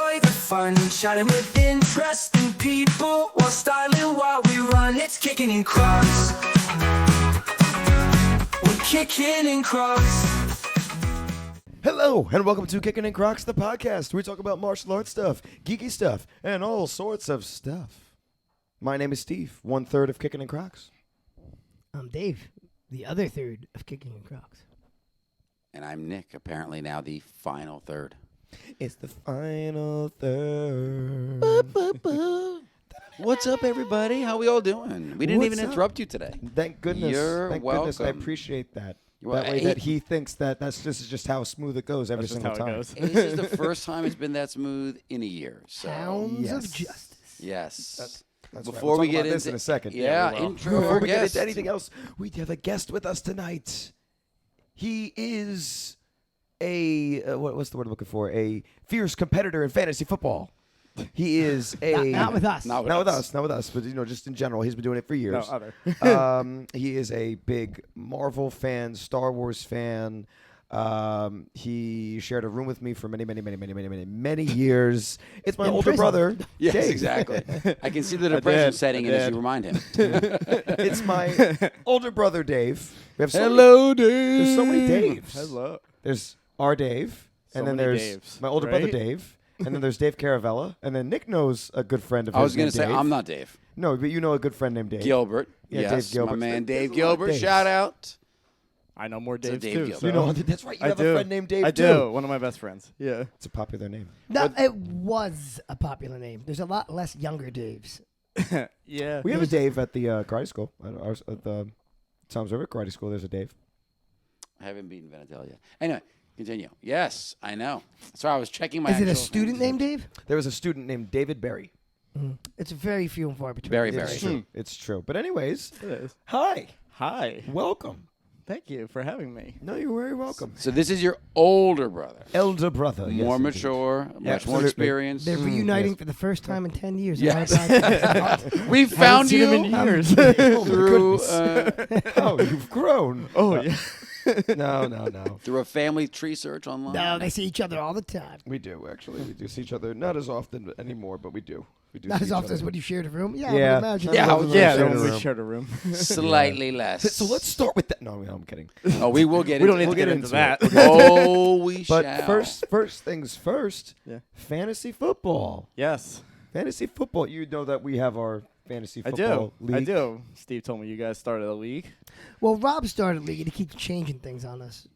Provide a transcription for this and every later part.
enjoy the fun, chatting with interesting people while styling while we run. It's Kickin in Crocs. We're kicking in Crocs. Hello, and welcome to Kickin in Crocs, the podcast where we talk about martial arts stuff, geeky stuff, and all sorts of stuff. My name is Steve, 1/3 of Kickin in Crocs. I'm Dave, the other third of Kickin in Crocs. And I'm Nick, apparently now the final third. It's the final third. What's up, everybody? How we all doing? We didn't What's even up? interrupt you today. Thank goodness. You're Goodness, I welcome. appreciate that. You're That wel- way Hey, that he thinks that this is just how smooth it goes every That's just single how it time. goes. This is the first time it's been that smooth in a year. So Hounds yes. of Justice. yes. That's Before right. we We'll talk get about this into in a second. yeah, we will. intro Before our we get guest. into anything else, we have a guest with us tonight. He is what's the word I'm looking for? A fierce competitor in fantasy football. He is Not with us. Not Not with us, but just in general, he's been doing it for No, years. other. He is a big Marvel fan, Star Wars fan. He shared a room with me for many years. It's my In older prison. brother. Yes, Dave. exactly. I can see the depression did. setting I in as did. you remind him. It's my older brother, Dave. We have so many, Hello, Dave. there's so many Daves. Hello. There's our Dave, So and then many there's Daves, my older brother, right? Dave. And then there's Dave Caravella. And then Nick knows a good friend of his I was going going to to say, I'm not Dave. No, but you know a good friend named Dave. Gilbert. Yeah, yes, Dave Gilbert. my man There's Dave a lot of Gilbert. Daves. Shout out. I know more a Daves Dave too. Gilbert. So. You know, that's right. You I have do. a friend named Dave, I too. do. One of my best friends. Yeah. It's a popular name. No, it was a popular name. There's a lot less younger Daves. Yeah. We have a Dave at the karate school. At the Tom's River Karate School, there's a Dave. I haven't beaten Venetel yet. Anyway, continue. Yes, I know. Sorry, I was checking my Is it a actual student things. named Dave? There was a student named David Berry. It's very few and far between. Very, It's very. true. It's true. But anyways, It is. hi. Hi. Welcome. Thank you for having me. No, you're very welcome. So this is your older brother. Elder brother. yes, More indeed. mature, much more absolutely. experienced. They're reuniting yes. for the first time in 10 years. Yes. We We found Seen him in you years. Oh, my through goodness. Oh, you've grown. Oh yeah. No. through a family tree search online. No, they see each other all the time. We do, actually. We do see each other. Not as often anymore, but we do. We do Not see as each often other. as when you shared a room. Yeah, Yeah. I would imagine. Yeah, Not as often as Yeah. we Then shared a we room. shared a room. Slightly less. So let's start with that. No, I'm kidding. Oh, we will get We into don't need We'll to get get into into that. it. Oh, we But shall. first things first, Yeah. fantasy football. Yes. Fantasy football. You know that we have our fantasy I football do. league. I do. Steve told me you guys started a league. Well, Rob started a league and he keeps changing things on us.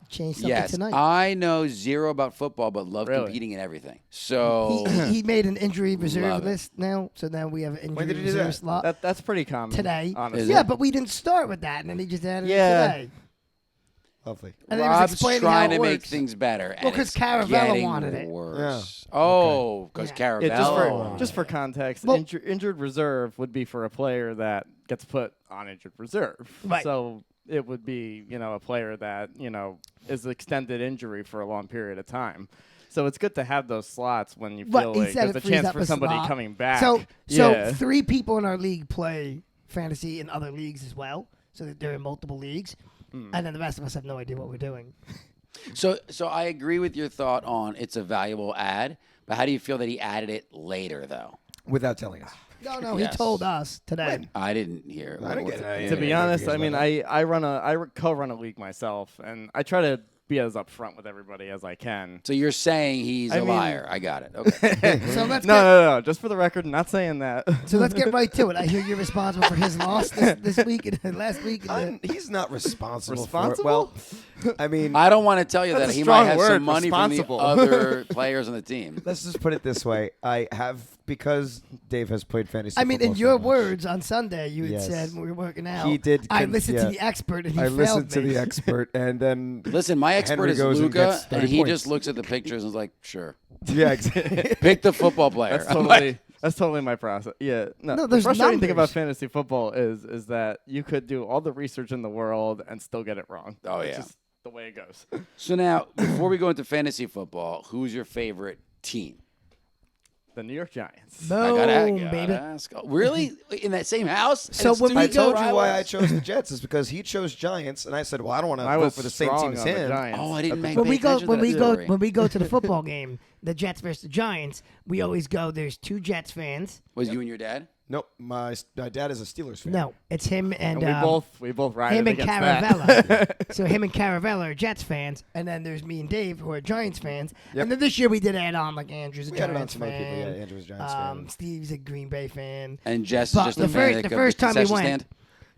Changed something Yes, tonight. I know zero about football, but love Really? competing in everything. So He made an injury reserve Love it. list now, so now we have an When injury did he do reserve that? slot That's pretty common. today. Honestly. Is Yeah, it? but we didn't start with that, and then he just added Yeah. it today. Lovely. And then he was Rob's explaining trying how it to make works. things better. Well, and 'cause it's Caravella getting wanted it. worse. Oh, because Yeah. Caravella. Yeah, just for context, Well- injured reserve would be for a player that gets put on injured reserve. Right. So it would be, a player that, is extended injury for a long period of time. So it's good to have those slots when you But feel he like said there's a it frees chance up for a somebody slot. coming back. So yeah. 3 people in our league play fantasy in other leagues as well, so that they're in multiple leagues, Hmm. and then the rest of us have no idea what we're doing. So I agree with your thought on it's a valuable ad, but how do you feel that he added it later, though? Without telling us. No, Yes. he told us today. I didn't hear. I didn't get it. To be honest, I mean, I I co-run a league myself, and I try to be as upfront with everybody as I can. So you're saying he's a mean- liar. I got it. Okay. So let's No. Just for the record, not saying that. So let's get right to it. I hear you're responsible for his loss this week and last week. He's not responsible. Responsible? For it. Well, I mean, I don't want to tell you That's that a he might strong have word, some money from the responsible. other players on the team. let's just put it this way. I have, because Dave has played fantasy I mean, in football your so much, words on Sunday, you had Yes. said when we were working out. He did I con- listened yeah. to the expert and he I failed listened to me. the expert, and then Listen, my expert Henry is goes and Luca, gets and 30 he points. just looks at the pictures and is like, sure. yeah, exactly. Pick the football player. That's I'm like, totally That's totally my process. Yeah. No, The there's frustrating thing about numbers. fantasy football is that you could do all the research in the world and still get it wrong. Oh, It's yeah. just the way it goes. So now, before we go into fantasy football, who's your favorite team? The New York Giants. Boom, I gotta baby. ask. Really? In that same house? So And it's when two we I told go- you why I chose the Jets is because he chose Giants, and I said, well, I don't want to I vote was for the same team strong as on the him. Giants. Oh, I didn't make When pay we go attention to that story. when we go to the football game, the Jets versus the Giants, we always go. There's 2 Jets fans. Was you and your dad? Nope, my dad is a Steelers fan. No, it's him and, And we both rided him and against Caravella. that. So him and Caravella are Jets fans, and then there's me and Dave who are Giants fans. Yep. And then this year we did add on like Andrew's a We added on Giants some other people. fan. Yeah, Andrew's a Giants fan. Steve's a Green Bay fan. And Jess But is just the a first- fanatic the of first time we concession went- stand?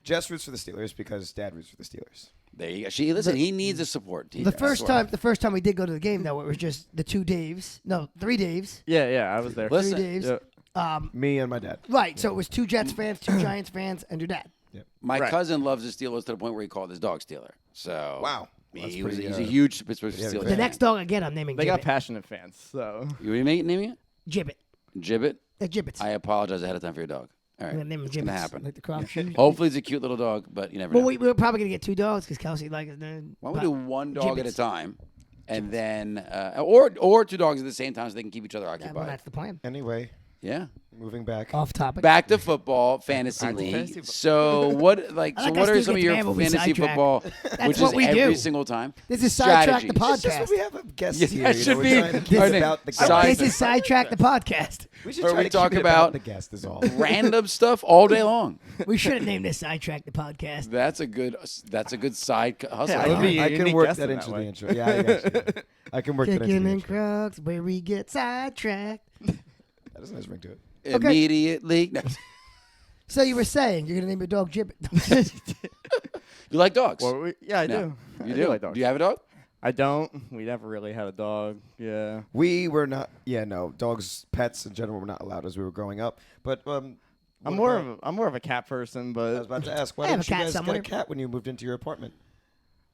Jess roots for the Steelers because Dad roots for the Steelers. There you go. Listen, he needs a support team. The first time we did go to the game though, it was just the 2 Daves. No, 3 Daves. Yeah, I was there. Listen, 3 Daves. Yeah. Me and my dad. Right. So it was 2 Jets fans, 2 Giants fans, and your dad. My Right. cousin loves the Steelers to the point where he called his dog Steeler. So Wow. That's he's pretty, a huge Pittsburgh yeah, Steelers The fan. next dog again, I'm naming They got Gibbet. passionate fans, so. You naming it? Gibbet. Gibbet? Gibbets. I apologize ahead of time for your dog. All right. I'm gonna name him It's gonna Gibbets. happen. Like the Crocs shoes. Hopefully it's a cute little dog, but you never Well, know. we're probably gonna get 2 dogs because Kelsey likes his name. Why don't we do one dog at a Gibbets. time, and then or 2 dogs at the same time so they can keep each other Well, occupied? that's the plan. Anyway, Yeah. moving back. Off topic. Back to football fantasy Back to league. fantasy So what like I so like what how are Steve some of gets your mad when we fantasy sidetrack. football, That's which what is we every do. single time? This is Sidetrack the Strategies. It's just podcast. when we have a guest Yeah, here. that You should know, we're be- trying to This- keep it about the Side- This guest. is Sidetrack the podcast. We should Or try we to talk keep it about- the guest is all. Random stuff all day long. We should have named this Sidetrack the podcast. That's a good side hustle. Yeah, I would be I a can unique work guest that in into that the way. intro. Yeah, I got you. I can work that into Kickin' the and intro. Crocs, where we get sidetracked. That has a nice ring to it. Immediately. No. So you were saying you're gonna name your dog Gibbet? You like dogs? Well, yeah, I No. do. You I do? like dogs. Do you have a dog? I don't. We never really had a dog. Yeah. We were not. Yeah, no. Dogs, pets in general, were not allowed as we were growing up. But I'm what more about- of a cat person, I was but about to ask. Why I have didn't a you cat guys somewhere. get a cat when you moved into your apartment?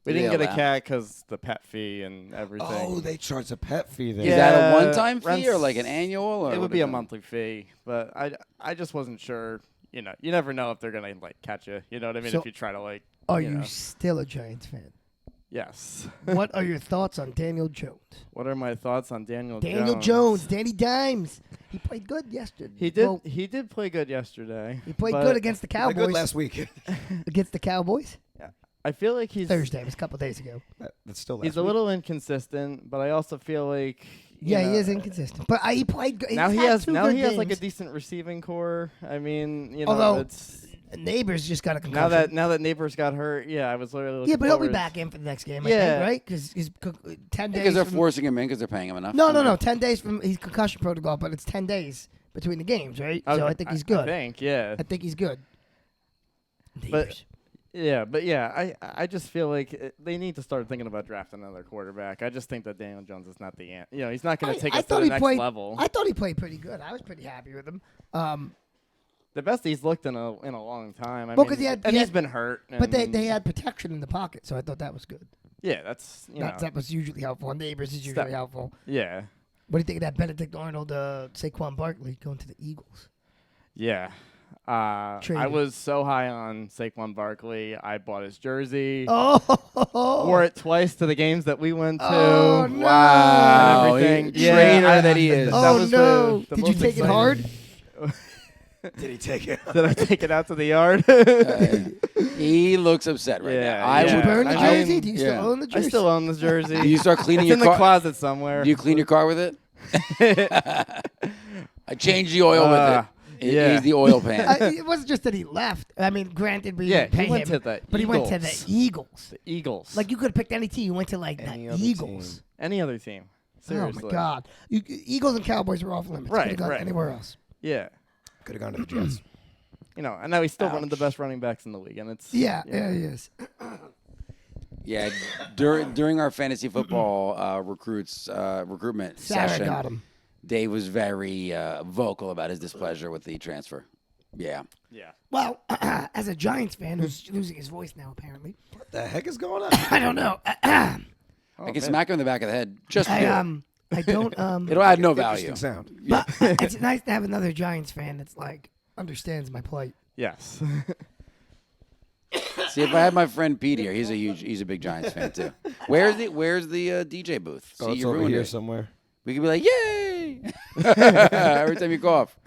we Do didn't they get a allow- cat because the pet fee and everything. Oh, they charge a pet fee there. Is that a Yeah, one-time fee or rents- like an annual? Or It what would be is a it? monthly fee, but I just wasn't sure. You know, you never know if they're gonna like catch you. You know what I mean? So- If you try to like. Are you you know. still a Giants fan? Yes. What are your thoughts on Daniel Jones? What are my thoughts on Daniel Jones, Danny Dimes. He played good yesterday. He did. Well, He did play good yesterday. he played but good against the They Cowboys. good last week. Against the Cowboys I feel like he's Thursday. It was a couple days ago. That's still last He's a week. little inconsistent, but I also feel like you Yeah, know, he is inconsistent, but he played good. Now He's he had has 2 now good he has like a games. decent receiving core. I mean, you know, Although it's Neighbors just got a concussion. now that Neighbors got hurt. Yeah, I was literally looking Yeah, but he'll be forward- back in for the next game. I Yeah. think, right? Because he's 10 days. Because they're from- forcing him in because they're paying him enough. No. 10 days from he's concussion protocol, but it's 10 days between the games, right? So I think he's good. I think, yeah. I think he's good. But Neighbors. I just feel like they need to start thinking about drafting another quarterback. I just think that Daniel Jones is not the ant. You know, he's not going to take us to the next level. I thought he played pretty good. I was pretty happy with him. The best he's looked in a long time. I Well, mean, 'cause he had- and he he's had- been hurt. But and- they had protection in the pocket, so I thought that was good. yeah, that's you know, That was usually helpful. Neighbors is usually Step- helpful. yeah, What do you think of that Benedict Arnold, Saquon Barkley going to the Eagles? yeah. I Traded. was so high on Saquon Barkley. I bought his jersey. Oh, Wore it twice to the games that we went to. Oh, no. Wow. And everything. He- Yeah, traitor I- that he is. that Oh was no! the Did you most take it exciting- hard? Did he take it? Did I take it out to the yard? He looks upset right Yeah, now. I Did you yeah. would burn the I jersey? mean, Do you yeah. still own the I jersey? still own the jersey. Do you start cleaning it's your in the car? closet somewhere. Do you clean your car with it? I changed the oil with it. yeah. He's the oil pan. It wasn't just that he left. I mean, granted, we Yeah, didn't pay he went him, to the but he went to the Eagles. Eagles. The Eagles. Like you could have picked any team. You went to like Any the other Eagles. team. any other team. Seriously. Oh my God! Eagles and Cowboys were off limits. Right, Could have gone right. anywhere else. Yeah. Could have gone to the Jets. You know, and now he's still one of the Ouch. best running backs in the league, and it's Yeah, he is. Yeah, during our fantasy football recruitment Sarah session, got him. Dave was very vocal about his displeasure with the transfer. Yeah. yeah. Well, as a Giants fan who's losing his voice now, apparently, What the heck is going on? I don't know. I can smack him in the back of the head. Just I do it. I don't It'll add no value. Interesting sound. But it's nice to have another Giants fan that's like understands my plight. Yes. See, if I had my friend Pete here, he's a big Giants fan too. Where's the DJ booth? Oh, See, it's you over ruined here it. somewhere. We could be like, yay! me every time you cough.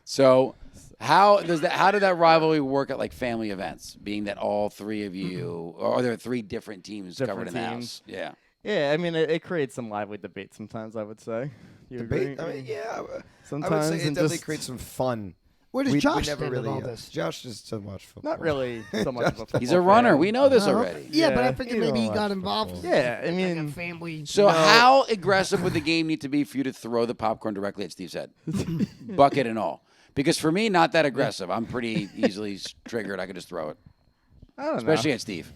So how did that rivalry work at like family events? Being that all three of you, or are there three different teams covered in the house? Yeah. Yeah, I mean, it creates some lively debate sometimes, I would say. You agree? Debate? I mean, yeah. Sometimes I would say it and definitely just- creates some fun. Where does We Josh never stand in really. all this? Josh just so much football. Not really so much of a football He's a runner. fan. We know this already. Yeah, but I Yeah. figured You maybe don't he got watch involved. football. Yeah, I Like a mean, family. So how aggressive would the game need to be for you to throw the popcorn directly at Steve's head? Bucket and all. Because for me, not that aggressive. I'm pretty easily triggered. I could just throw it. I don't know. Especially at Steve.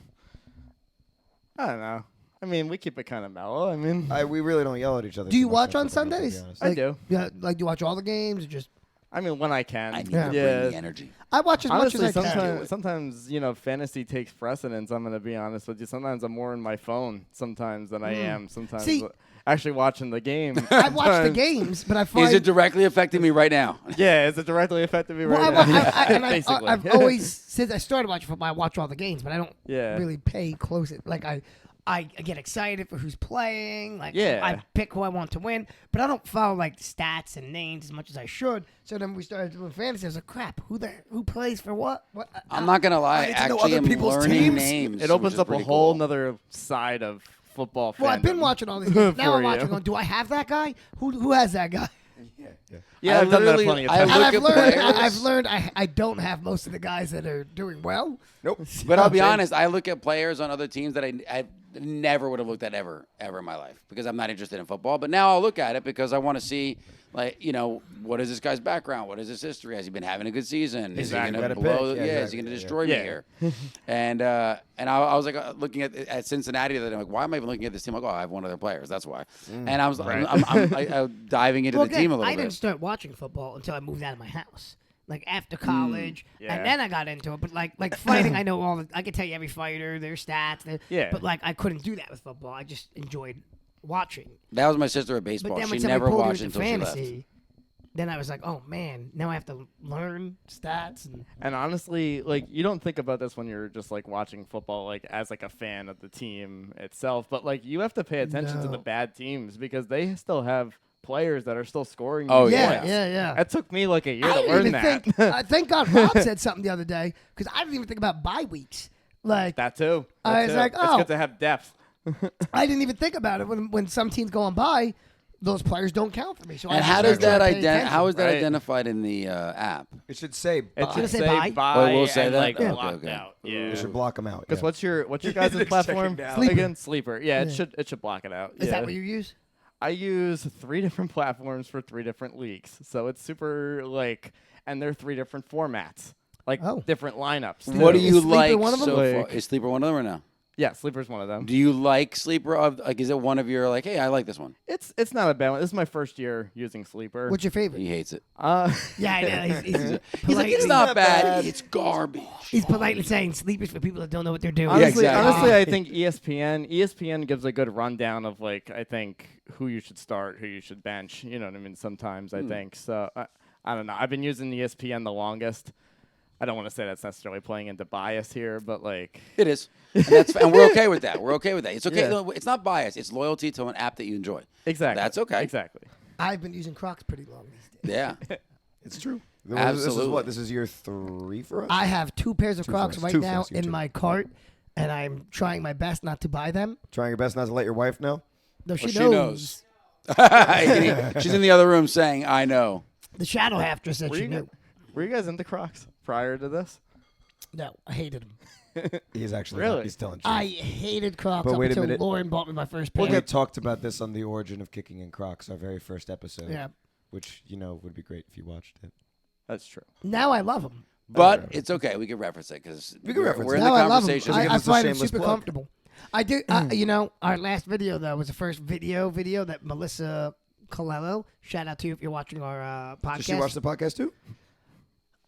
I don't know. I mean, we keep it kind of mellow. I mean, We really don't yell at each other. Do you too much watch on football, to be Sundays? honest. I do. Yeah, like do you watch all the games or just? I mean, when I can. I need Yeah. to bring the energy. I watch as Honestly, much as I can. sometimes fantasy takes precedence. I'm gonna be honest with you. Sometimes I'm more in my phone sometimes than I am sometimes See- actually watching the game. I watch the Sometimes- games, but I find Is it directly affecting me right now? Yeah, is it directly affecting me well, right now? Basically. I've always since I started watching football, I watch all the games, but I don't Yeah. really pay close. Like I get excited for who's playing. Like Yeah. I pick who I want to win, but I don't follow like the stats and names as much as I should. So then we started doing fantasy. I was like, crap, who plays for what? What? I'm not going to lie. I need to know actually other am people's learning teams. names. It opens which is up a pretty whole cool. nother side of football. Well, I've been fandom. watching all these games. Now For I'm watching. you. Going, do I have that guy? Who has that guy? Yeah, I've done that plenty of I times. And look I've at learned. players. I've learned. I don't have most of the guys that are doing well. Nope. But I'll be honest, I look at players on other teams that I never would have looked at ever in my life because I'm not interested in football. But now I'll look at it because I want to see, like, what is this guy's background? What is his history? Has he been having a good season? Is he Exactly. going Gotta to blow? pick. Yeah, Is he exactly. going to Yeah. destroy me Yeah. here? And I was like looking at Cincinnati the other day. I'm like, why am I even looking at this team? Like, oh, I have one of their players. That's why. And I was I'm diving into Well, the team a again, little I didn't bit. start watching football until I moved out of my house. Like after college, yeah. and then I got into it. But like fighting, I know I could tell you every fighter, their stats. Yeah. But like I couldn't do that with football. I just enjoyed watching. That was my sister at But baseball. then She when somebody never pulled me watched into until she left. fantasy, then I was like, oh man, now I have to learn stats. And honestly, like, you don't think about this when you're just like watching football, like as like a fan of the team itself. But like, you have to pay attention to No. the bad teams because they still have players that are still scoring. Oh, you yeah, points. yeah. That took me like a year I to didn't learn even that. think. Thank God Rob said something the other day because I didn't even think about bye weeks. Like That too. I That was too. like, It's oh. good to have depth. I didn't even think about it when some teams go on by. Those players don't count for me. So I And just how does started that to pay attention. how is that Right. identified in the app? It should say. It Bye. should say say bye? bye. Oh, it will say and, that? like Yeah. blocked Okay. out. It Yeah. should block them out. Because yeah. what's your guys' Just platform checking now. Sleeper. again? Sleeper. Yeah, Yeah. it should block it out. Is yeah. that what you use? I use 3 different platforms for 3 different leagues, so it's super and they're 3 different formats, like Oh. different lineups. What do too. you Is Sleeper like one of them? so far? Like- Is Sleeper one of them or no? Yeah, Sleeper's one of them. Do you like Sleeper? Is it one of your like? Hey, I like this one. It's not a bad one. This is my first year using Sleeper. What's your favorite? He hates it. Yeah, I know. He's He's like, politely- it's not bad. It's garbage. He's politely saying sleepers for people that don't know what they're doing. honestly, exactly. honestly, I think ESPN gives a good rundown of like I think who you should start, who you should bench. You know what I mean? Sometimes I think so. I don't know. I've been using ESPN the longest. I don't want to say that's necessarily playing into bias here, but like It is, and we're okay with that. We're okay with that. It's okay. Yeah. No, it's not bias. It's loyalty to an app that you enjoy. exactly That's okay. Exactly. I've been using Crocs pretty long these days. Yeah. It's true. Absolutely. This is what? This is year 3 for us? I have 2 pairs of Two Crocs for us. right Two for now us, you in two. my cart, and I'm trying my best not to buy them. Trying your best not to let your wife know? Though she, She knows. She's in the other room saying, "I know." The shadow half said Were she you, knew. were you guys into Crocs prior to this? No, I hated them. He's actually Really? not. He's telling you. I hated Crocs But up wait a until minute. Lauren bought me my first pair. We talked about this on the origin of Kicking in Crocs, our very first episode. Yeah. Which, would be great if you watched it. That's true. Now I love them. But it's okay. We can reference it because We can reference we're it. in the Now I love them. conversation. Doesn't I, give I us a find them shameless super plug. comfortable. I do. Our last video though was the first video that Melissa Colello. Shout out to you if you're watching our podcast. Does she watch the podcast too?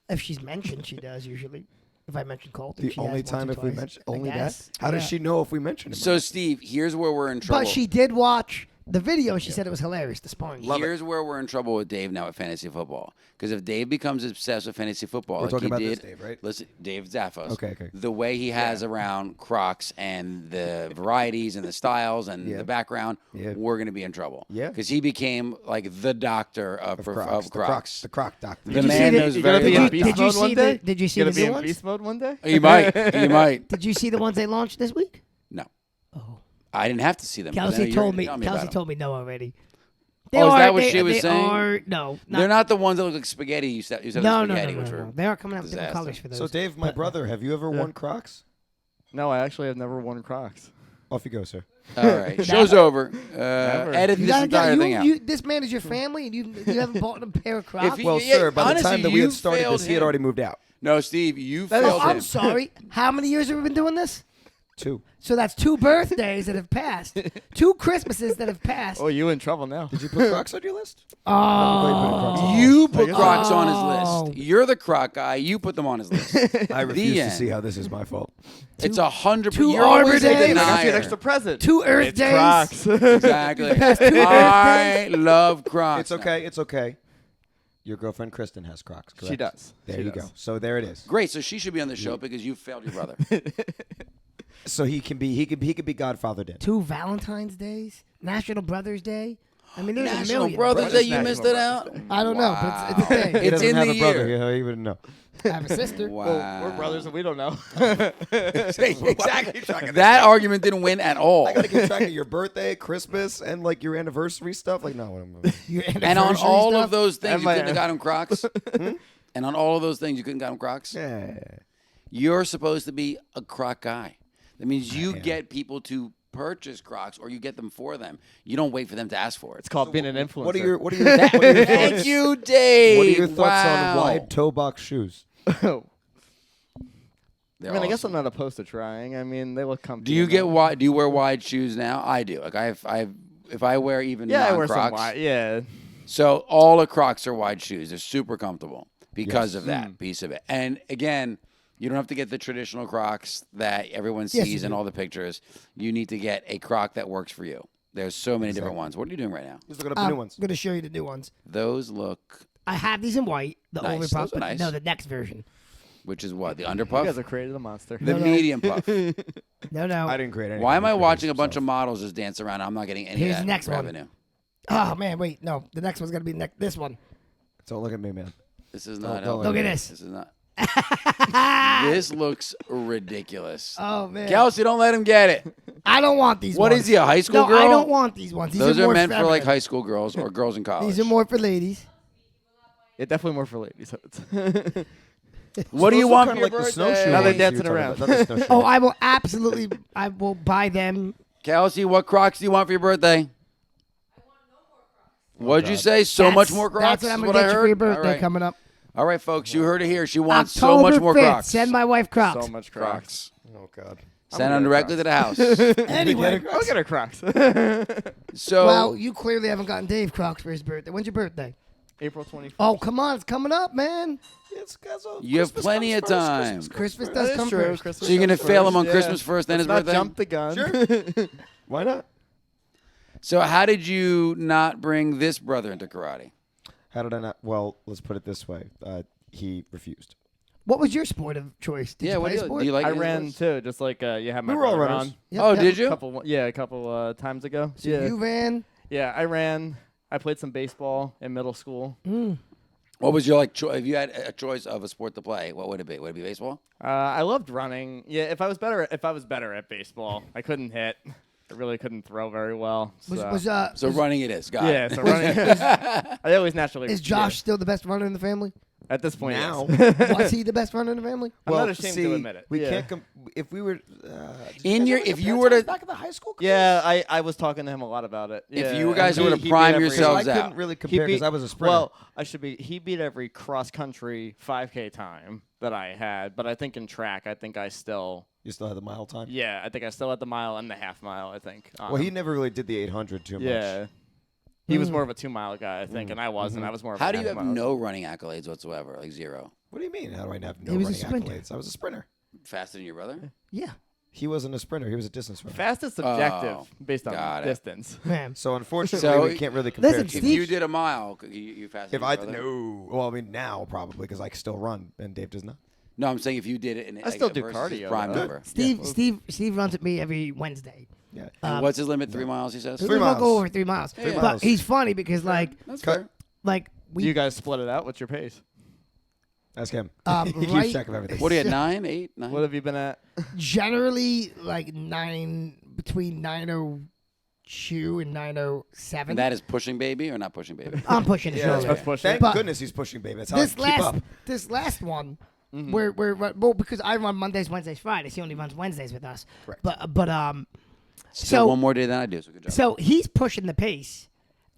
If she's mentioned, she does usually. If I mention Colton, The she only has once time or if we twice, mention I only that? guess. How does Yeah. she know if we mention him? So, Steve, here's where we're in trouble. But she did watch the video. She said it was hilarious. The sparring. Here's where we're in trouble with Dave now with fantasy football. Because if Dave becomes obsessed with fantasy football, We're like talking he about did, this Dave, right? Listen, Dave Zaffos. Okay. The way he has around Crocs and the varieties and the styles and Yeah. the background, Yeah. we're going to be in trouble. Yeah. Because he became like the doctor of Crocs. The Croc doctor. The you man see knows You very gonna be in much. beast Did you mode see one the- day? did you see Gonna the be new in ones? beast mode one day? He might. He might. Did you see the ones they launched this week? No. Oh, I didn't have to see them. but now Kelsey you're told gonna me. tell about Kelsey them. told me no already. Oh, is that what she was they saying? Are, no, They're not the ones that look like spaghetti. You said No, spaghetti, no. which were They are coming out with different disaster. colors for those. So, Dave, my brother, have you ever worn Crocs? No, I actually have never worn Crocs. Off you go, sir. All right, show's over. Edit You this gotta entire get, thing you, out. you, this man is your family, and you haven't bought a pair of Crocs. If he- Well, Yeah, sir, by the honestly, time that we had you started failed this, he had him. already moved out. No, Steve, you Oh, failed him. I'm sorry. How many years have we been doing this? 2. So that's 2 birthdays that have passed, 2 Christmases that have passed. Oh, you in trouble now? Did you put Crocs on your list? Oh, You put I guess Crocs so. on his Oh. list. You're the Croc guy. You put them on his list. I refuse to end. see how this is my fault. It's 100%. two You're always Arbor a Days. I got you an denier. extra present. 2 Earth It's days. Crocs. Exactly. I love Crocs. It's okay. It's okay. Your girlfriend Kristen has Crocs, correct? She does. There She you does. go. So there it is. Great. So she should be on the show because you failed your brother. So he could be Godfather Day. 2 Valentine's days, National Brothers Day. I mean, there's a National million. Brothers Day, you National missed it Brothers out. Day. I don't know, but it's a He thing. It's doesn't in have the a brother. year. You know, he wouldn't know. I have a sister. Wow. Well, we're brothers and we don't know. Exactly. That argument didn't win at all. I gotta keep track of your birthday, Christmas, and like your anniversary stuff. Like, no, Your And on anniversary all stuff. of those things, And you my- couldn't have got him Crocs. And on all of those things, you couldn't got him Crocs. yeah. You're supposed to be a Croc guy. That means you am. get people to purchase Crocs, or you get them for them. You don't wait for them to ask for it. It's called being an influencer. What are your thoughts? Thank you, Dave. What are your thoughts Wow. on wide toe box shoes? They're I mean, I guess awesome. I'm not opposed to trying. I mean, they look comfy. Do you and get all. wide? Do you wear wide shoes now? I do. Like if I wear even Yeah, I wear some non-Crocs, wide. Yeah. So all the Crocs are wide shoes. They're super comfortable because Yes. of that piece of it. And again, you don't have to get the traditional Crocs that everyone Yes, you sees in do. all the pictures. You need to get a Croc that works for you. There's so many different ones. What are you doing right now? He's looking up the new ones. I'm going to show you the new ones. Those look, I have these in white, the Nice. over puff, Those are but nice. no, the next version. which is what? The You underpuff? guys have created a monster. The No, no. medium puff. No. I didn't create anything. Why am I created watching a some bunch stuff. of models just dance around? I'm not getting any Here's of that the next one. revenue. Oh, man, wait. No, the next one's going to be this one. Don't look at me, man. This is not. don't Look at helping. this. This is not. This looks ridiculous. Oh, man. Kelsey, don't let him get it. I don't want these What ones. is he, a high school No, girl? I don't want these ones. These Those are more meant for like feminine. high school girls or girls in college. These are more for ladies. Yeah, definitely more for ladies. What do you Those want are for kinda your like the birthday? snowshoe Now they're ones you were dancing talking around. about. Not the snowshoe Oh, ones. I will absolutely, I will buy them. Kelsey, what Crocs do you want for your birthday? What'd you say? So much more Crocs? That's what I'm is going to I get you for heard? your birthday All right. coming up. All right, folks, you heard it here. She wants October so much more 5th, Crocs. Send my wife Crocs. So much Crocs. Oh God. Send them directly to the house. Anyway. I'll get her Crocs. So, Well, you clearly haven't gotten Dave Crocs for his birthday. When's your birthday? April 24th. Oh, come on. It's coming up, man. you have plenty of time. Christmas That does is come true. first. Christmas So you're going to comes fail him first, on yeah. Christmas first, then his Let's not birthday? jump the gun. Why not? So how did you not bring this brother into karate? How did I not? Well, let's put it this way. He refused. What was your sport of choice? Did you what play do a you, sport? do you like I his ran voice? too, just like you had my We were all brother runners. on. Yep, Oh, yep. did you? A couple times ago. So yeah. you ran. Yeah, I ran. I played some baseball in middle school. What was your if you had a choice of a sport to play, what would it be? Would it be baseball? I loved running. Yeah, if I was better at baseball, I couldn't hit. I really couldn't throw very well. So running it is. Got yeah, it. so running. I always naturally. Is Josh still the best runner in the family? at this point? Now. Yes. Was he the best runner in the family? I'm not ashamed to admit it. We Yeah. can't. If we were. If you were to back in the high school. Yeah, I was talking to him a lot about it. If Yeah, you guys and were to he beat prime every- yourselves I out. couldn't really he compare because beat- I was a sprinter. Well, he beat every cross country 5K time that I had, but I think in track, I think I still. You still had the mile time. Yeah, I think I still had the mile and the half mile. I think. Well, he never really did the 800 too much. Yeah. He was more of a 2 mile guy, I think, and I wasn't. I was more of How a do you half have mile. no running accolades whatsoever? Like zero. What do you mean? How do I have no He was a running sprinter. accolades? I was a sprinter. Faster than your brother? Yeah. He wasn't a sprinter. He was a distance runner. Fast is subjective based got on it. distance. Man. So unfortunately, So- we can't really compare. Listen, two. If Steve- you did a mile, you faster If than I your brother? no, well, I mean now probably because I still run and Dave does not. No, I'm saying if you did it in I still do versus his cardio, prime though. number. Steve runs at me every Wednesday. Yeah. And what's his limit? 3 miles, he says? We 3 won't miles. go over 3 miles. Three But miles. he's funny because like That's Cut. fair. like Do you we guys split it out? What's your pace? Ask him. Um, he keeps right- track of everything. What are you at, 9, 8, 9? What have you been at? generally like between 9:02 and 9:07. And that is pushing baby or not pushing baby? I'm pushing the shoulder. That's pushing Thank it. But goodness he's pushing, baby. That's how I This keep up. last one, well, because I run Mondays, Wednesdays, Fridays. He only runs Wednesdays with us. Correct. But Still one more day than I do, so good job. so he's pushing the pace.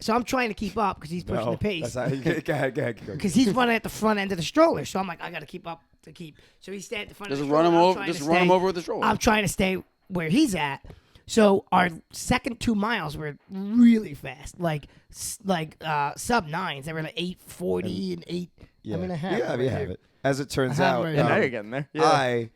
So I'm trying to keep up because he's pushing No, the pace. that's not, go ahead. Go. Because he's running at the front end of the stroller, so I'm like, I got to keep up to keep. So he's staying at the front. Just of the run him stroller. I'm over. trying Just to run him stay- over with the stroller. I'm trying to stay where he's at. So our second 2 miles were really fast, like sub 9s. They were like 8:40 and 8. Yeah. I mean, I have you have, it you right have here. it. As it turns I have out, it right Yeah, now here. you're getting there. Yeah. I,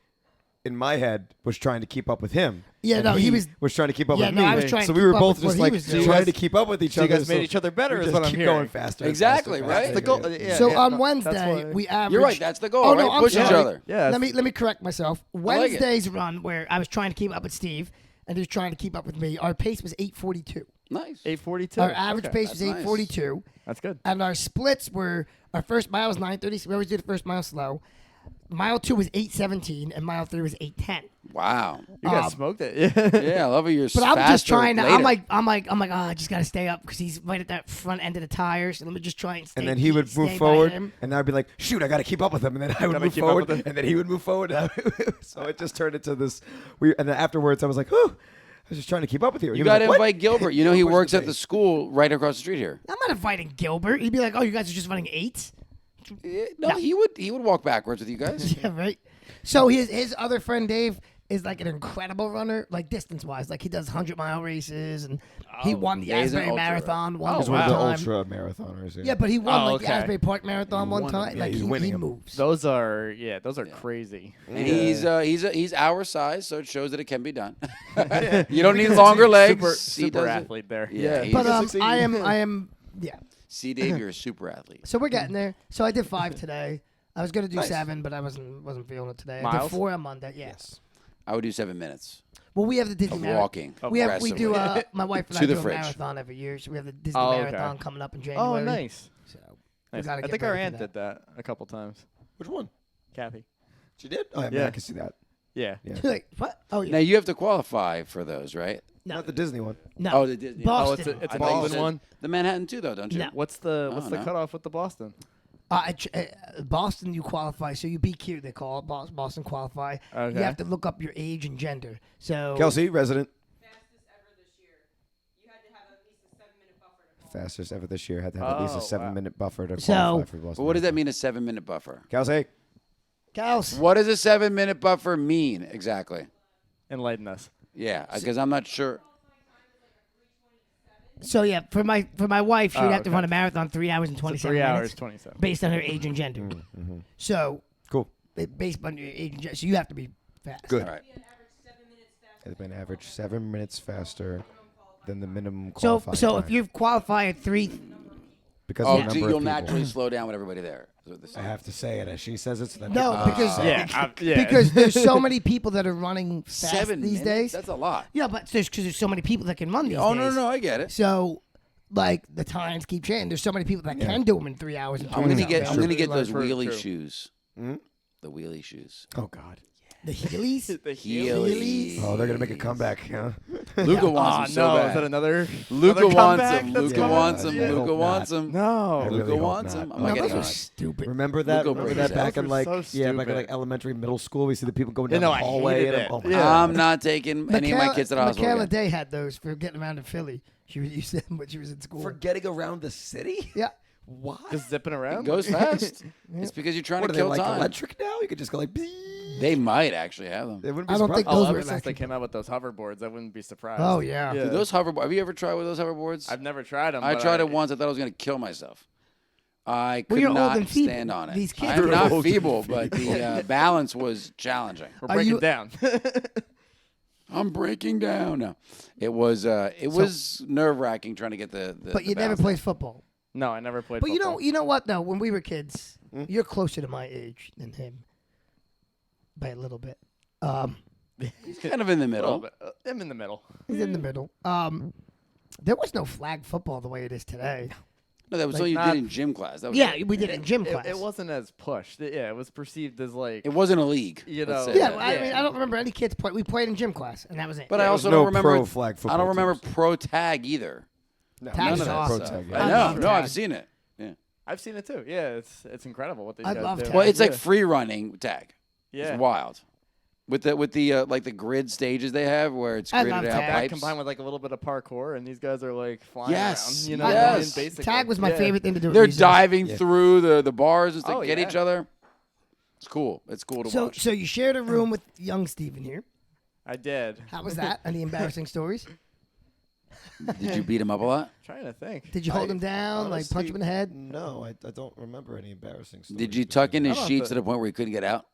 in my head, was trying to keep up with him. Yeah, and no, he was trying to keep up Yeah, with no, me. I was trying so to we were keep up both with what just he like was doing. trying to keep up with each So you other. guys made each other better we is just what I'm keep hearing. going faster. and Exactly, faster and right? faster. The goal. Yeah. Yeah, So yeah, on no, Wednesday that's why- we averaged. You're right. That's the goal, Oh, right? no, I'm Push each sorry. other. Yeah. Let me correct myself. like it. Wednesday's run where I was trying to keep up with Steve and he was trying to keep up with me. Our pace was 8:42. Nice. 8:42. Our average Okay. pace was That's nice. 8:42, That's good. and our splits were our first mile was 9:30. So we always do the first mile slow. Mile 2 was 8:17, and mile 3 was 8:10. Wow. You guys smoked it. Yeah. Yeah, I love it. You're But I'm just faster trying to. later. I'm like, oh, I just gotta stay up because he's right at that front end of the tires. So let me just try and stay. And then he would move stay by forward, him. and I'd be like, "Shoot, I got to keep up with him." And then I would Gotta move keep up forward, with him. and then he would move forward. So it just turned into this. And then afterwards, I was like, "Oh, I was just trying to keep up with you." You got to invite Gilbert. You know he Push the works at the pace. school right across the street here. I'm not inviting Gilbert. He'd be like, oh, you guys are just running 8s. No, he would walk backwards with you guys. Yeah, right. So his other friend Dave is like an incredible runner, like distance wise. Like he does 100-mile races, and he won the Dave's an Asbury ultra. Marathon one He's one of the time. ultra marathoners. Yeah, but he won Oh, like the okay. Asbury Park Marathon one won 'em. time. Yeah, Like he's he winning 'em. moves. Those are crazy. And he's our size, so it shows that it can be done. You don't need longer legs. He Super does it. athlete there. Yeah, he But can succeed. I am yeah. See, Dave, you're a super athlete. So we're getting there. So I did 5 today. I was gonna do Nice. 7, but I wasn't feeling it today. I Miles? did 4 on Monday. Yes. I would do 7 minutes Well, we have the Disney of Marathon. walking. We do aggressively. my wife and To I the do a fridge. marathon every year. So we have the Disney Oh, okay. Marathon coming up in January. Oh, nice. So we Nice. gotta I get think our ready for aunt did that a couple times. Which one? Kathy. She did. Oh, yeah, man, Yeah. I can see that. Yeah. Yeah. Like, what? Oh yeah. Now you have to qualify for those, right? No, Not the Disney one. no. Oh, the Disney. Boston. Oh, it's a I thought you Boston said one. The Manhattan too, though, don't you? No. What's the Oh, no. cutoff with the Boston? Boston, you qualify. So you BQ, they call it. Boston qualify. Okay. You have to look up your age and gender. So Kelsey, resident. Fastest ever this year. You had to have at least a 7-minute buffer to qualify. Fastest ever this year. Had to have at least Oh, a 7-minute buffer to So- qualify for Boston. But what does that mean, a 7-minute buffer? Kelsey? Kels, What does a 7-minute buffer mean exactly? Enlighten us. Yeah, because I'm not sure. so yeah, for my wife, she'd Oh, have to okay. run a marathon 3 hours and So 27 3 minutes, hours 27. based on her age and gender. So Cool. based on your age and gender, so you have to be fast. Good. All right. Be an average 7 minutes faster. It's been average 7 minutes faster than the minimum So qualifying if time. you qualify at 3, because Oh, of the so number you'll of people. naturally slow down with everybody there. is what this I is. have to say it as she says it. So that No, people because- understand. because there's so many people that are running fast 7 these minutes? days. That's a lot. Yeah, but there's so many people that can run these Oh, days. no, I get it. So, like the times keep changing. There's so many people that can do them in 3 hours. And I'm gonna 27 get. I'm minutes. gonna get those True, wheelie true. shoes. Mhm. The wheelie shoes. Oh God. The Heelys. The Heelys. Oh, they're gonna make a comeback, huh? Luca Oh, wants them no. so Is that bad. another? Luca another wants comeback them. that's Luca coming? wants them. Yeah. I Luca hope wants not. them. No. I really Luca hope wants not. them. I'm No, not those getting are on. stupid. Remember that? Luca Remember brings that it. back Those in are like so back stupid. in like elementary, middle school. We see the people going down no, the I hallway. hated And it. oh my Yeah. God. I'm not taking any of my kids to the hospital. Michaela again. Day had those for getting around in Philly. She used them when she was in school. For getting around the city? Yeah. Why? Just zipping It around? goes fast. It's because you're trying What to are they kill like time. electric now? You could just go like. Bzzz. They might actually have them. They wouldn't be I don't surprised. think Oh, those ever were since they electric. came out with those hoverboards, I wouldn't be surprised. Oh, yeah. Yeah. Dude, those hoverboards. Have you ever tried with those hoverboards? I've never tried them. I but tried it once. I thought I was going to kill myself. I Well, could you're old not and feeble. stand on it. These kids I'm are not old and feeble, but the balance was challenging. We're Are breaking you- down. I'm breaking down. No, it was nerve wracking trying to get the. But you never balance played down. football. No, I never played But football. you know what though? When we were kids, you're closer to my age than him by a little bit. He's kind of in the A little middle. bit. I'm in the middle. He's in the middle. There was no flag football the way it is today. No, that was Like all you not- did in gym class. That was Yeah, it. we did it in gym class. It wasn't as pushed. Yeah, it was perceived as like. It wasn't a league. You let's know, say Yeah, that. well, I mean, I don't remember any kids play. We played in gym class, and that was it. But I There also was no don't remember pro flag I football don't remember teams. pro tag either. No, Tag none is of that awesome. pro tag. I I love know. No, tag. I've seen it. Yeah. I've seen it too. Yeah, it's incredible what these I guys love do. tag. Well, it's like Yeah. free running tag. Yeah. It's wild. With the like the grid stages they have where it's I gridded love out tag. That pipes. combined with like a little bit of parkour, and these guys are like flying Yes. around. You know, I what I love mean? Yes. Basically. Tag was my Yeah. favorite thing to do. at They're recess. diving through the bars and stuff, Oh, get yeah. each other. It's cool. It's cool to So, watch. so you shared a room with young Steven here. I did. How was that? Any embarrassing stories? Did you beat him up a lot? Trying to think. Did you hold him down, like punch him in the head? No, I don't remember any embarrassing stories. Did you tuck in his I don't sheets thi- to the point where he couldn't get out?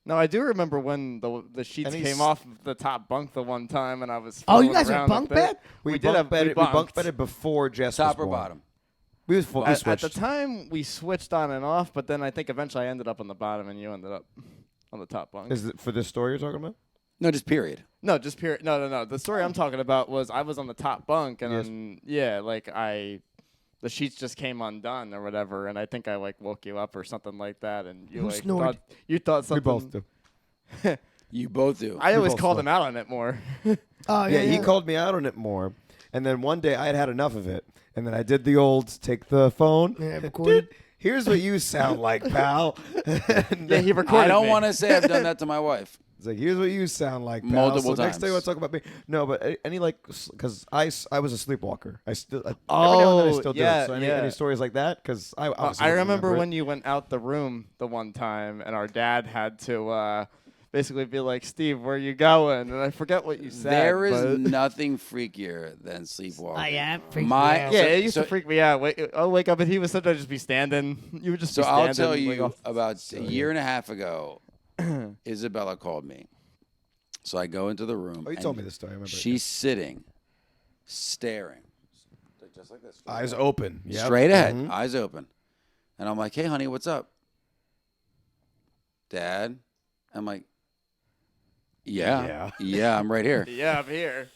No, I do remember when the sheets And he's- came off the top bunk the one time, and I was. Oh, you floating guys are around up bunk there. bed? We did bunk have bedded. We bunk bunked. bedded before Jess Top was or born. bottom? We At switched. the time, we switched on and off, but then I think eventually I ended up on the bottom, and you ended up on the top bunk. Is it for this story you're talking about? No, just period. No, just period. No. The story I'm talking about was I was on the top bunk, and Yes. then, like the sheets just came undone or whatever, and I think I like woke you up or something like that, and you Who like snored? thought We something. both do. You both do. I always both called snore. him out on it more. Oh Yeah, he called me out on it more, and then one day I had had enough of it, and then I did the old take the phone. Yeah, recorded. Here's what you sound like, pal. Yeah, he recorded I don't me. want to say I've done that to my wife. It's like, here's what you sound like, pal. Multiple so next day times. we'll talk about me. No, but any like, because I was a sleepwalker. I still every now and then I still do yeah, it. So yeah. any stories like that? Because I I remember when you went out the room the one time, and our dad had to basically be like, "Steve, where you going?" And I forget what you said. There is but- nothing freakier than sleepwalking. I am freaked My- out. Yeah, So- it used so- to freak me out. I'll wake up and he would sometimes just be standing. You would just So be I'll standing. tell like, you, off- about a year and a half ago, Isabella called me. So I go into the room. Oh, you and told me this story. I remember. She's sitting, staring, just like this. eyes open. Yep. Straight ahead, Mhm. eyes open. And I'm like, "Hey, honey, what's up?" Dad? I'm like, yeah, I'm right here. yeah, I'm here.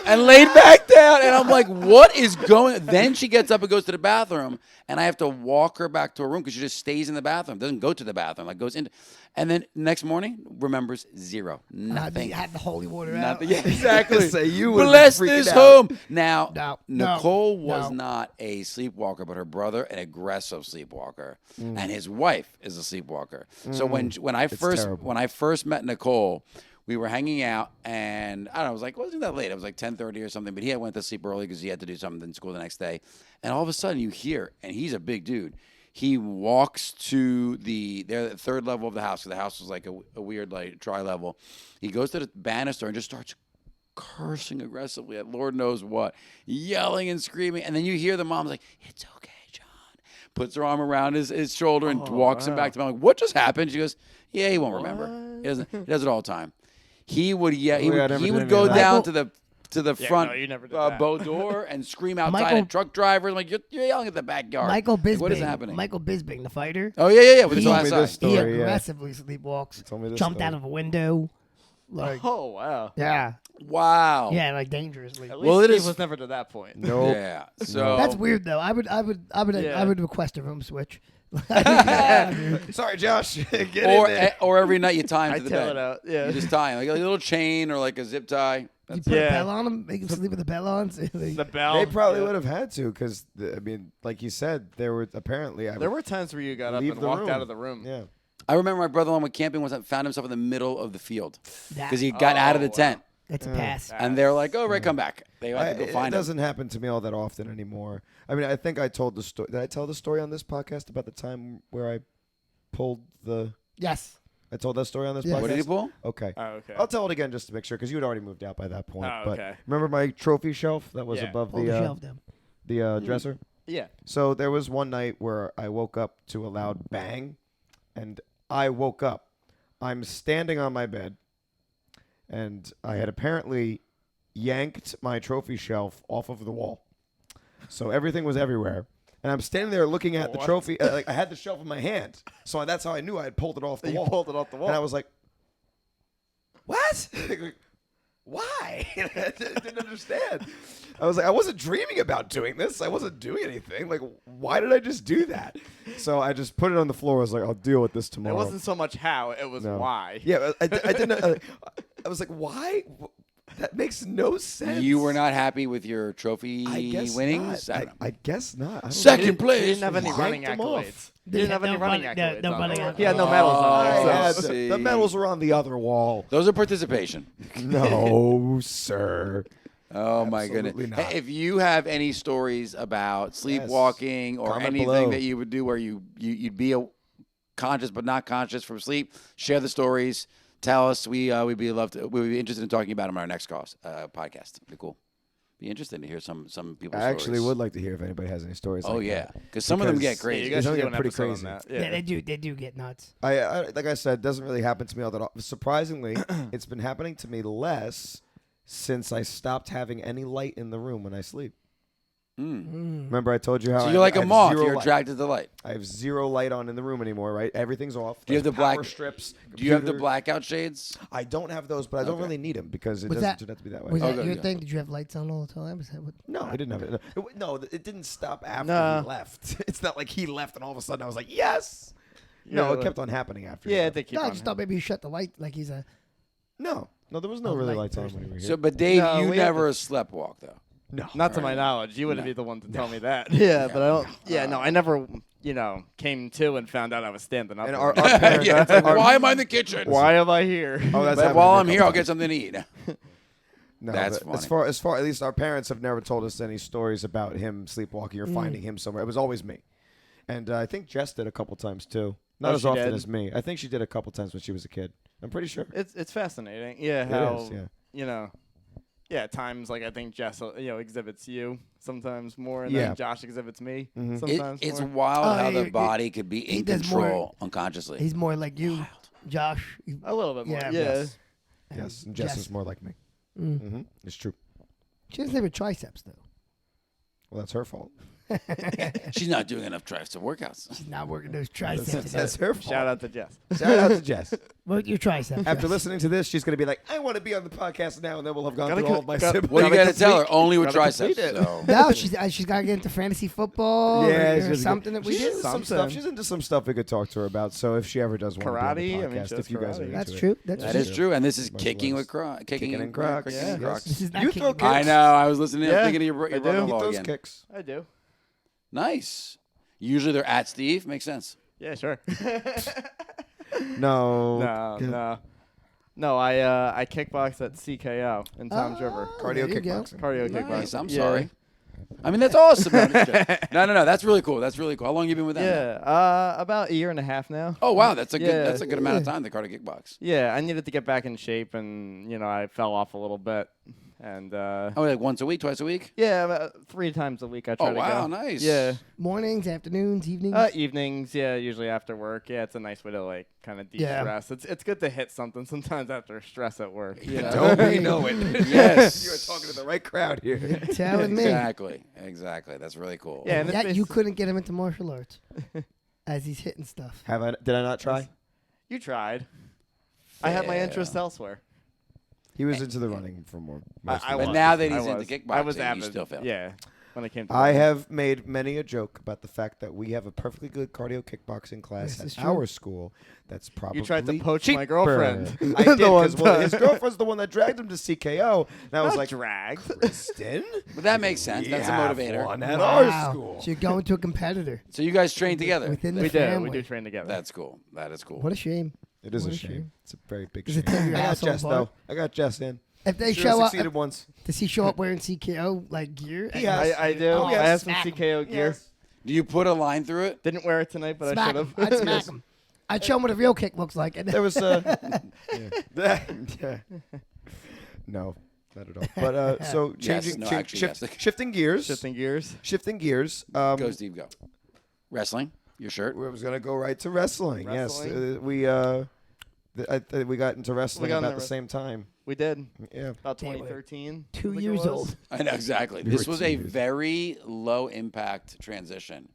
And laid back down, and I'm like, "What is going?" Then she gets up and goes to the bathroom, and I have to walk her back to her room because she just stays in the bathroom, doesn't go to the bathroom, like goes in. And then next morning, remembers zero, nothing. Had the holy water Nothing. out. Yeah, exactly. Say you would've Bless been freaking this out. home. Now, No, Nicole was no. not a sleepwalker, but her brother an aggressive sleepwalker, Mm. and his wife is a sleepwalker. So when I terrible. when I first met Nicole, we were hanging out, and I don't know, it was like, it wasn't that late. It was like 10:30 or something, but he had went to sleep early because he had to do something in school the next day. And all of a sudden, you hear, and he's a big dude. He walks to the third level of the house. So the house was like a weird like tri-level. He goes to the banister and just starts cursing aggressively at Lord knows what, yelling and screaming. And then you hear the mom's like, "It's okay, John." Puts her arm around his shoulder and walks him back to me. I'm like, "What just happened?" She goes, "Yeah, he won't remember. He does it all the time." He would he I never would did any go of that. down Michael- to the Yeah, front no, you never did that. boat door and scream outside Michael- at truck drivers. I'm like, you're yelling at the backyard. Michael Bisbing. Like, what is happening? Michael Bisbing, the fighter. Oh yeah. With his He last told me eye. this He story, yeah. aggressively sleepwalks. told me this Jumped story. out of a window. Like, Oh wow. yeah. Wow. Yeah, like dangerously. At least Well, it Steve is- was never to that point. Nope. Yeah. So That's weird though. I would Yeah. request a room switch. Sorry, Josh. Get in Or there. or every night you tie him I to the tell bed. it out. Yeah. You just tie him like a little chain or like a zip tie. You put a bell on him, make him sleep with a bell on. the bell. They probably yeah. would have had to, because I mean, like you said, there were apparently. There were times where you got up leave and the walked room. out of the room. Yeah. I remember my brother-in-law went camping once and found himself in the middle of the field That- because he got out of the wow. tent. That's a pass. And they're like, "Oh, right, come back." They had to go It find him. doesn't happen to me all that often anymore. I mean, I think I told the story. Did I tell the story on this podcast about the time where I pulled the? Yes. I told that story on this Yeah. podcast. What did he pull? Okay. Oh, okay. I'll tell it again just to make sure, because you had already moved out by that point. Oh, but okay. remember my trophy shelf that was Yeah. above Hold the the shelf down. dresser? Yeah. So there was one night where I woke up to a loud bang, and I woke up. I'm standing on my bed, and I had apparently yanked my trophy shelf off of the wall. So everything was everywhere. And I'm standing there looking at the trophy. Like I had the shelf in my hand. So that's how I knew I had pulled it off the wall. You pulled it off the wall. And I was like, what? Why? I didn't understand. I was like, I wasn't dreaming about doing this. I wasn't doing anything. Like, why did I just do that? So I just put it on the floor. I was like, I'll deal with this tomorrow. It wasn't so much how, it was why. Yeah, I didn't. I was like, why? That makes no sense. You were not happy with your trophy I guess winnings? Not. I guess not. I don't Second know. place. He didn't have any Yanked running them accolades. off. He didn't have any No running running- accolades. no on running there. accolades. He had no medals on I there. had So. the medals were on the other wall. Those are participation. No, sir. Oh my goodness! Absolutely not. Hey, if you have any stories about sleepwalking or Comment anything below. that you would do where you'd be conscious but not conscious from sleep, share the stories. Tell us. We'd be interested in talking about them on our next podcast. Be cool. Be interested to hear some people's I actually stories. would like to hear if anybody has any stories. Oh like yeah, that. because some of them get Because- Yeah, you crazy. guys Some should do get an pretty episode on crazy. that. Yeah, they do get nuts. I like I said, it doesn't really happen to me all that often. Surprisingly, it's been happening to me less since I stopped having any light in the room when I sleep. Remember I told you how So I- you're like I a have moth. zero You're light. attracted to light. I have zero light on in the room anymore, right? Everything's off. Do you have the There's power black- strips? Do you have the computer. blackout shades? I don't have those, but I don't Okay. really need them because it Was doesn't that- turn out to be that way. Was that Okay, your yeah. thing? Did you have lights on all the time? Is that what? No, I didn't have it. No, it didn't stop after Nah. he left. It's not like he left and all of a sudden I was like, yes. Yeah, No, it like- kept on happening after. he Yeah, left. they keep No, I on just thought maybe you shut the light like he's a. No, there was no Oh, really light lights on person. when you were here. So, but Dave, No, you we have never sleptwalk though. no, Not to my knowledge. You wouldn't be the one to tell me that. Yeah, but I don't. Yeah, no, I never, came to and found out I was standing up. And in our the- parents. Yeah, it's like, why am I in the kitchen? Why am I here? Oh, that's But happened while to me I'm a here, couple I'll get times. something to eat. No, That's but funny. as far at least our parents have never told us any stories about him sleepwalking or finding him somewhere. It was always me, and I think Jess did a couple times too. Not Oh, as she often did? as me. I think she did a couple times when she was a kid. I'm pretty sure. It's fascinating. Yeah, how is, yeah. At times like I think Jess exhibits you sometimes more, and Yeah. then Josh exhibits me Mhm. sometimes It's more. wild Oh, how yeah, the body could be he in does more- control unconsciously. He's more like you, Josh. A little bit more. Yeah. Yeah. Yes. Yes, and Jess is more like me. Mm-hmm. It's true. She doesn't have her triceps though. Well, that's her fault. She's not doing enough tricep workouts. She's not working those triceps. That's her fault. Shout out to Jess. Shout out to Jess. Work your triceps. After listening to this, she's going to be like, I want to be on the podcast now, and then we'll have gone Gotta through all of my got- siblings. Well, you got to tell her only with gotta triceps. complete it. So. No, she's got to get into fantasy football. Yeah, or she's something that we she's do. into some Something. stuff. She's into some stuff we could talk to her about. So if she ever does want Karate? to be on I the mean, podcast, she if does you guys are karate. into That's it. true. That's That true. is true, and this is Martial kicking arts. with Crocs. Kicking and Crocs. Yeah. Yes. Crocs. This is not You kicking throw and kicks. I know. I was listening. Yeah, I'm thinking of your I do. brother-in-law Get those again. kicks. I do. Nice. Usually they're at Steve. Makes sense. Yeah, sure. No. No. I kickbox at CKO in Tom's River. Cardio there you go. kickboxing. Cardio Nice. kickboxing. Nice. I'm Yeah. sorry. I mean, that's awesome. No, I'm just joking. No. That's really cool. That's really cool. How long have you been with them? Yeah, about a year and a half now. Oh wow, that's a good. Yeah. That's a good amount of time. The cardio kickbox. Yeah, I needed to get back in shape, and I fell off a little bit, and Oh, like once a week, twice a week. yeah, about 3 times a week I try Oh to go. wow, nice. Yeah, Mornings, afternoons, evenings. evenings. Yeah, usually after work. Yeah, it's a nice way to like kind of Yeah. de-stress. It's good to hit something sometimes after stress at work. You know? Don't we know it? Yes. You are talking to the right crowd here. Telling me. Exactly. That's really cool. Yeah, and it's Yet you basi- couldn't get him into martial arts as he's hitting stuff. Did I not try? You tried. I had my interest elsewhere. He was into the running for more. most I of But it. was. now that I he's into was. kickboxing, I was you avid. still failed. Yeah, when it came to I running. have made many a joke about the fact that we have a perfectly good cardio kickboxing class This is at true. our school. That's probably You tried to poach cheaper. my girlfriend. I did The one because his time. girlfriend's the one that dragged him to CKO. And I was Not like, dragged. Kristen, But that makes sense. That's a motivator. One at Wow. our school. So you're going to a competitor So you guys train together. within the We do. family. We do train together. That's cool. That is cool. What a shame. It is What a a shame. shame. It's a very big Does shame. it tear your I got asshole Jess apart? though. I got Jess in. If they Should've show up, succeeded once. does he show up wearing CKO like gear? He has. I do. Oh, I yes. have some Smack 'em. CKO gear. Yes. Do you put a line through it? Didn't wear it tonight, but I Smack should him. have. I'd smack him. I'd show him what a real kick looks like. And There was yeah. No, not at all. But so Yes. changing, No, actually, yes. shifting gears. Shifting gears. Shifting gears. Go, Steve. Go. Wrestling. Your shirt? We was gonna go right to wrestling. Wrestling? Yes, we got into wrestling got about into the same time. We did. Yeah. About They were 2013. 2 I think it years was. old. I know exactly. You This were was a 2 years. very low impact transition.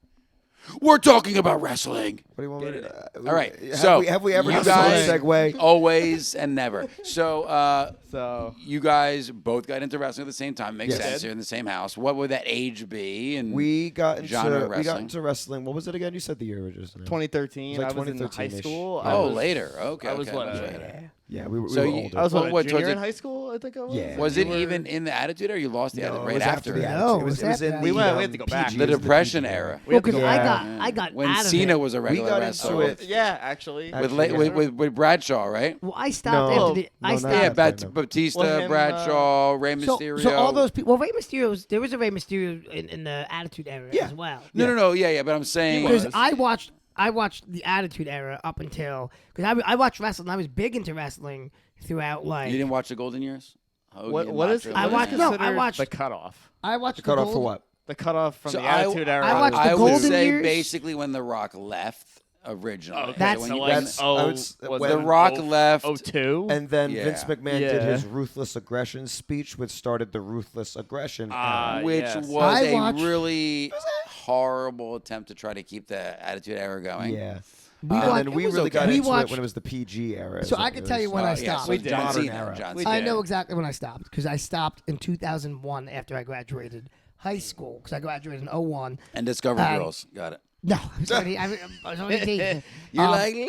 We're talking about wrestling. What do you want me Get to? All right. Have So we ever you done guys a segue? always and never. So So you guys both got into wrestling at the same time. Makes Yes. sense. You're in the same house. What would that age be? And We got genre into of we got wrestling. into wrestling. What was it again? You said the year was just 2013. It was like I was in high 2013-ish. school. Yeah. I Oh, was- later. Okay. I was okay, what, much uh, later. Yeah, we were So older. I was What- what, what, junior was in it- high school, I think I was. Yeah. Was You it were- even in the Attitude Era? You lost the No, Attitude it right was after. the No, Attitude. it was It was in after the, that. We had to go back. PG. The It was Depression PG era. We had to Because go I back. got When out of Cena it. was a We regular got wrestler. into it. Yeah, actually. With, Actually, yeah. with Bradshaw, right? Well, I stopped No. after the. I No, not stopped. Yeah, that time, no. Batista, Well, him, Bradshaw, Rey So, Mysterio. so all those people. Well, Rey Mysterio. There was a Rey Mysterio in the Attitude Era Yeah. as well. No, yeah, but I'm saying Because was. I watched the Attitude Era up until because I watched wrestling. I was big into wrestling throughout like. you didn't watch the Golden Years. What Hogan, is Macho I Man. watched- no, I considered watched- the cutoff? I watched the Cut off for Gold- what? The cutoff from So the Attitude Era. I watched the I would Golden say Years. basically when The Rock left originally. Okay, That's- when so you- like, that's- I would s- was when it The Rock left. 02? And then Yeah. Vince McMahon Yeah. did his ruthless aggression speech, which started the ruthless aggression era. which yes. was I a watched- really horrible attempt to try to keep the Attitude Era going. Yeah. We And watched- then we was really okay. got We into watched- it when it was the PG era. So is I what can it tell was. you when I Yeah, stopped. so We John did. Cena. Modern John era. We Cena. I did. know exactly when I stopped because I stopped in 2001 after I graduated high school because I graduated in 01. And Discovery And- Girls. Got it. No, I was already dating. You're Um, like, lady.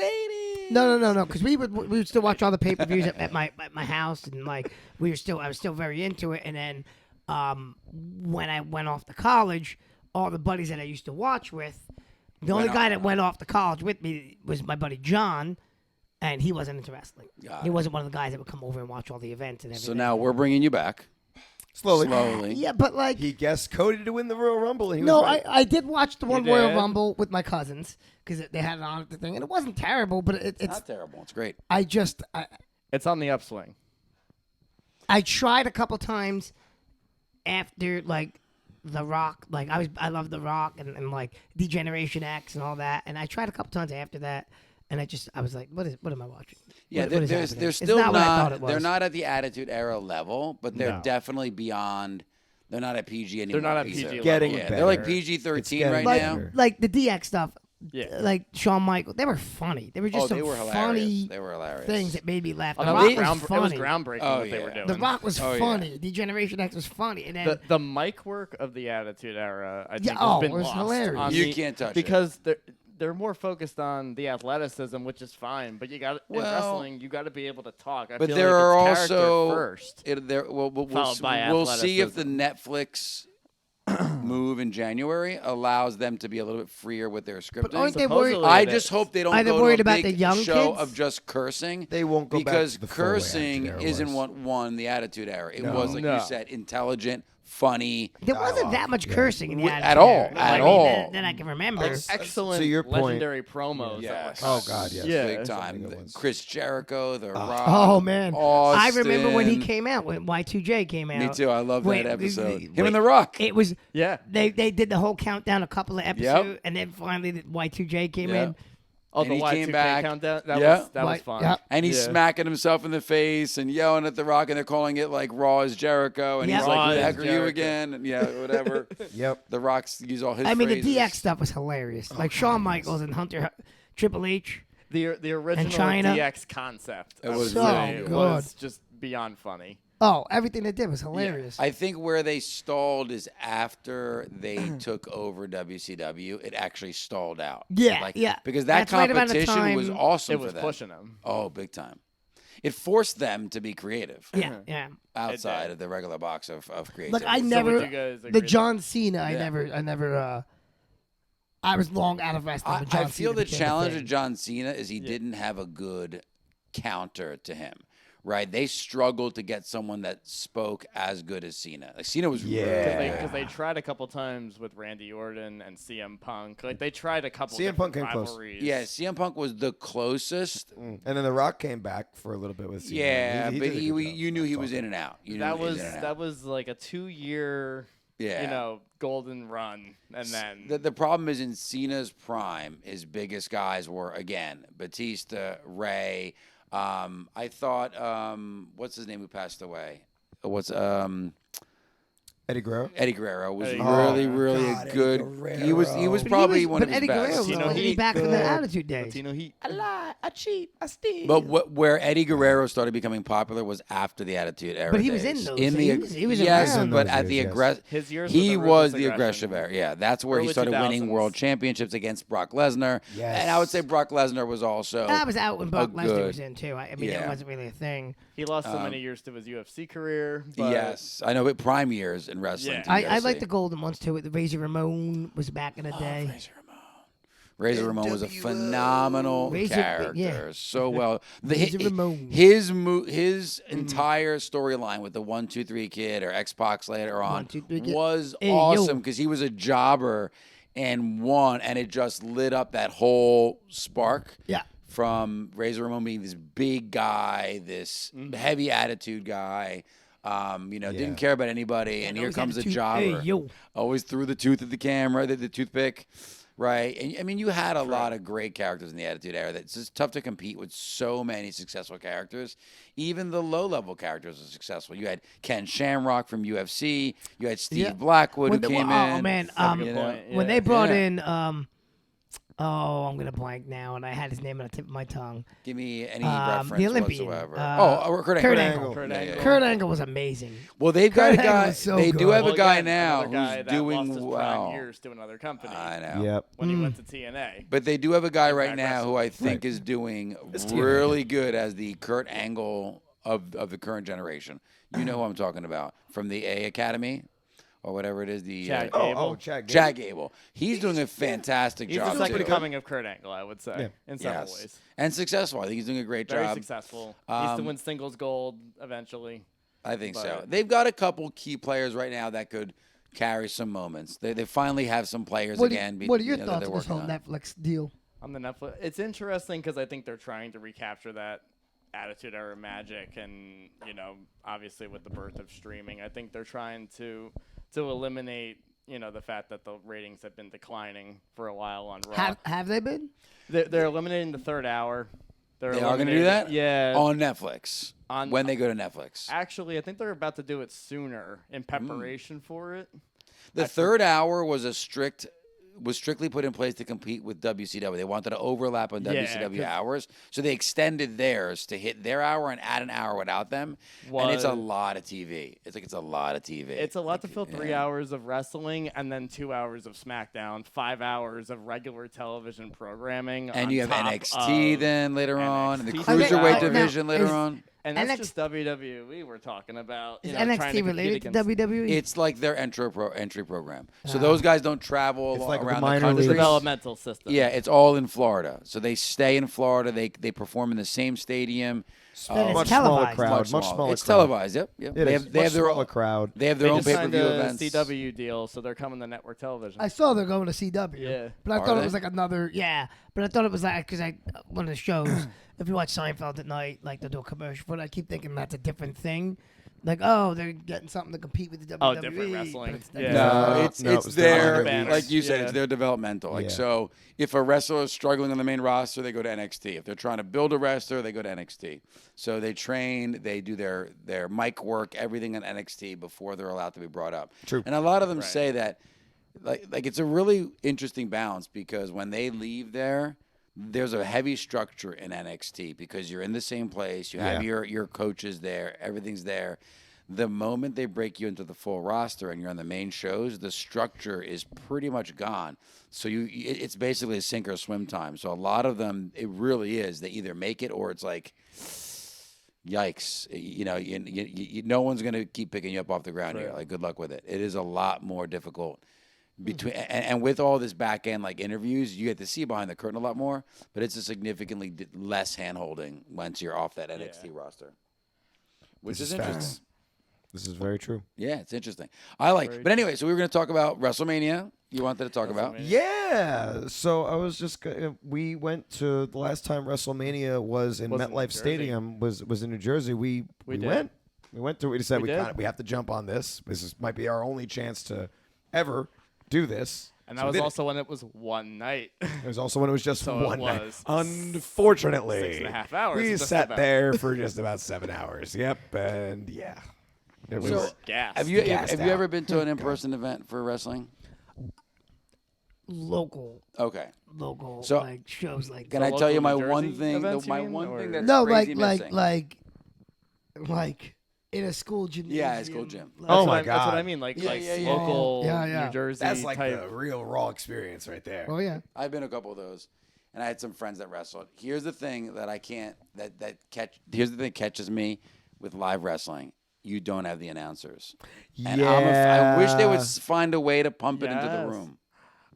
No, because we would still watch all the pay per views at my house, and like I was still very into it. And then when I went off to college, all the buddies that I used to watch with, the only Went guy off. that went off to college with me was my buddy John, and he wasn't into wrestling. Got He it. wasn't one of the guys that would come over and watch all the events and everything. So now we're bringing you back. Slowly. yeah, but like He guessed Cody to win the Royal Rumble. And he no, was right. I did watch the one You Royal did? Rumble with my cousins because they had it on at the thing, and it wasn't terrible, but it's Not terrible. It's great. I It's on the upswing. I tried a couple times after like The Rock, like I love The Rock and like Degeneration X and all that, and I tried a couple times after that, and I was like, what am I watching? Yeah, What is they're happening? It's still not what I thought it was. They're not at the Attitude Era level, but they're No. definitely beyond. They're not at PG anymore. not at either. PG level. Getting Yeah, they're like better. PG-13 It's getting right like now. better. like the DX stuff, Yeah. like Shawn Michaels. They were funny. They were just Oh, some they were hilarious. funny They were hilarious. things that made me laugh. Oh, The no, Rock it was was funny. groundbreaking Oh, what they were yeah. doing. The Rock was Oh, yeah. funny. Degeneration X was funny, and then The mic work of the Attitude Era, I think, Yeah, has been it was lost. hilarious. on You the- can't touch it. because they're more focused on the athleticism, which is fine. But you got in Well, wrestling, you got to be able to talk. I But feel there like are it's character also first. we'll Followed by we'll see if the athleticism. Netflix move in January allows them to be a little bit freer with their scripting. but aren't they worried? Supposedly- I it just is. hope they don't Are they go worried to a about big the young show kids? of just cursing. They won't go back because to the full cursing Attitude Era isn't was. what won the Attitude Era. It No. was like No. you said, intelligent, funny. There wasn't that much cursing in the At Attitude all, Era. at I mean, all. That I can remember. Excellent, to your point- legendary promos. Yes. That were Oh, God, yes. Yeah. Big Some time. good ones. Chris Jericho, The Rock. Oh man, I remember when he Austin. came out when Y2J came out. Me too. I love Wait, that episode. Him wait, and The Rock. It was Yeah. they did the whole countdown, a couple of episodes, and then finally the Y2J came Yeah. in. Oh, And the he Y2K came back. countdown. Yeah. That was Like, fun. yeah. And he's Yeah. smacking himself in the face and yelling at The Rock, and they're calling it like Raw as Jericho. And Yeah. he's like, Raw who the as heck are you Jericho. again? And yeah, whatever. Yep. The Rock's use all his I mean, phrases. the DX stuff was hilarious. Like Shawn Michaels and Hunter, Triple H. The original China. DX concept. It I was would so say, good. was just beyond funny. Oh, everything they did was hilarious. I think where they stalled is after they took over WCW. It actually stalled out. Yeah, yeah. Because that That's right around the competition was time- awesome It was for them. pushing him. Oh, big time. It forced them to be creative Yeah, yeah. outside did. of the regular box of creativity. Like I So never would you guys the agree John Cena. I Yeah. never. I was long out of wrestling. I when John feel Cena the became a challenge thing. of John Cena is he didn't have a good counter to him. Right? They struggled to get someone that spoke as good as Cena. Like Cena was Yeah. Because they tried a couple times with Randy Orton and CM Punk. Like they tried a couple. CM Punk different came close. rivalries. Yeah, CM Punk was the closest. And then The Rock came back for a little bit with Cena. Yeah, He but did a good job. you knew he was in and out. You knew That he was was in and out. that was like a 2-year Yeah. golden run, and then The problem is in Cena's prime, his biggest guys were, again, Batista, Ray. I thought, what's his name who passed away? Eddie Guerrero. Eddie Guerrero was Eddie really, Guerrero. really God, a Eddie good. He was Guerrero. probably one of his Eddie best. Guerrero, Latino wasn't he Heat. back from the Good. Attitude Days? Latino Heat. I lie, I cheat, I steal. But where Eddie Guerrero started becoming popular was after the Attitude Era. But he was days. in those. In He the was- he was yes, around but those at the years, yes. aggressive. His years He with the was ruthless the aggression. aggressive era. Yeah, that's where he Early started winning 2000s. world championships against Brock Lesnar. Yes. And I would say Brock Lesnar was also. I was out when Brock Lesnar good- was in too. I mean, Yeah. it wasn't really a thing. He lost so many years to his UFC career. But Yes, I know. But prime years in wrestling. Yeah. to I UFC. like the golden ones too. The Razor Ramon was back in the day. Razor Ramon was a phenomenal Razor- character. yeah. So well. Razor Ramon. His entire storyline with the 1-2-3 Kid or X-Pac later on 1, 2, 3 Kid. was Hey, yo. awesome because he was a jobber and won, and it just lit up that whole spark. Yeah. From Razor Ramon being this big guy, this heavy attitude guy, didn't care about anybody, and here always comes a attitude. jobber. Hey, yo. Always threw the tooth at the camera, the toothpick, right? And I mean, you had a lot of great characters in the Attitude Era. It's just tough to compete with so many successful characters. Even the low-level characters are successful. You had Ken Shamrock from UFC. You had Steve Yeah. Blackwood When who they- came oh, in. man, Good point. when Yeah. they brought Yeah. in I'm gonna blank now, and I had his name on the tip of my tongue. Give me any The reference Olympian, whatsoever. Kurt Kurt Angle. Kurt Yeah, Angle. yeah, yeah. Kurt Angle was amazing. Well, they've got Kurt a Angle guy. was so They do good. have a Well, guy again, now another guy who's that doing lost his prime well. years to another company. I know. Yep. When he went to TNA. But they do have a guy right Impact now who I Wrestling. think is doing It's TNA. really good as the Kurt Angle of the current generation. You know who I'm talking about from the A Academy or whatever it is. The Chad Oh, Gable. Chad Gable. Chad Gable. He's doing a fantastic He's job the second too. coming of Kurt Angle, I would say, Yeah. in several Yes. ways. And successful. I think he's doing a great Very job. successful. Needs to Um, win singles gold eventually. I think so. But- They've got a couple key players right now that could carry some moments. They finally have some players again. What are your that thoughts they're on this whole working on. Netflix deal? On the Netflix, it's interesting because I think they're trying to recapture that Attitude Era magic, and obviously with the birth of streaming, I think they're trying to eliminate the fact that the ratings have been declining for a while on Raw. Have they been? They're eliminating the third hour. They are going to do that? Yeah. On Netflix. On- when they go to Netflix. Actually, I think they're about to do it sooner in preparation for it. The third hour was strictly put in place to compete with WCW. They wanted to overlap on Yeah, WCW 'cause- hours, so they extended theirs to hit their hour and add an hour without them. And it's a Was- lot of TV. It's a lot of TV. It's a lot to fill 3 yeah. hours of wrestling and then 2 hours of SmackDown, 5 hours of regular television programming. And on you have top NXT of then later on, and the NXT. cruiserweight Okay, now, division later is- on. And that's NXT just WWE we're talking about. Is trying to NXT compete related to against- WWE? It's like their entry program. So those guys don't travel It's like the around the minor country. leagues. Developmental system. Yeah, it's all in Florida. So they stay in Florida. They perform in the same stadium. And it's Much smaller televised. crowd. Much smaller. It's crowd. televised. Yep. It They is. have Much their smaller own crowd. They have They their own just pay per signed view a events. CW deal, so they're coming to network television. I saw they're going to CW. Yeah. But I Are thought they? it was like another, but I thought it was like, because one of the shows, if you watch Seinfeld at night, like they'll do a commercial, but I keep thinking that's a different thing. Like, oh, they're getting something to compete with the WWE. Oh, different but wrestling. it's- Yeah. No, No, it's no, it's it's their the like you said, Yeah. it's their developmental. Like Yeah. so, if a wrestler is struggling on the main roster, they go to NXT. If they're trying to build a wrestler, they go to NXT. So they train, they do their mic work, everything in NXT before they're allowed to be brought up. True. And a lot of them Right. say that, like it's a really interesting balance because when they leave there. There's a heavy structure in NXT because you're in the same place. You have your coaches there. Everything's there. The moment they break you into the full roster and you're on the main shows, the structure is pretty much gone. So it's basically a sink or swim time. So a lot of them, it really is. They either make it or it's like, yikes. No one's going to keep picking you up off the ground here. Like, good luck with it. It is a lot more difficult. And with all this back end like interviews, you get to see behind the curtain a lot more, but it's a significantly less hand holding once you're off that NXT roster, which This is is interesting. facts. This is very true. Yeah, it's interesting. But anyway, so we were going to talk about WrestleMania. You wanted to talk about? Yeah. So I was just we went to the last time WrestleMania was in Was in New MetLife Jersey. Stadium was in New Jersey. We did. went. We went through. We decided We did. we have to jump on this. Might be our only chance to ever do this. And So that we was did it. also when it was one night. It was also when it was just So it one night. was Unfortunately, 6.5 hours, we just sat about. there for just about 7 hours. Yep, and yeah, it was. So, Gassed. have you Gassed out. ever been to an in-person event for wrestling? Local Okay. so, So- like shows like Can that. I So tell you local my New one Jersey thing? events, you My mean, one or- thing that's No, crazy missing. like in a school gymnasium. Yeah, a school gym. Like, Oh my That's what God. I mean. Like Yeah, yeah, yeah. local Yeah. New Jersey That's like type. the real raw experience right there. Oh yeah. I've been to a couple of those, and I had some friends that wrestled. Here's the thing that I can't Here's the thing that catches me with live wrestling. You don't have the announcers, and I wish they would find a way to pump it into the Yes. room.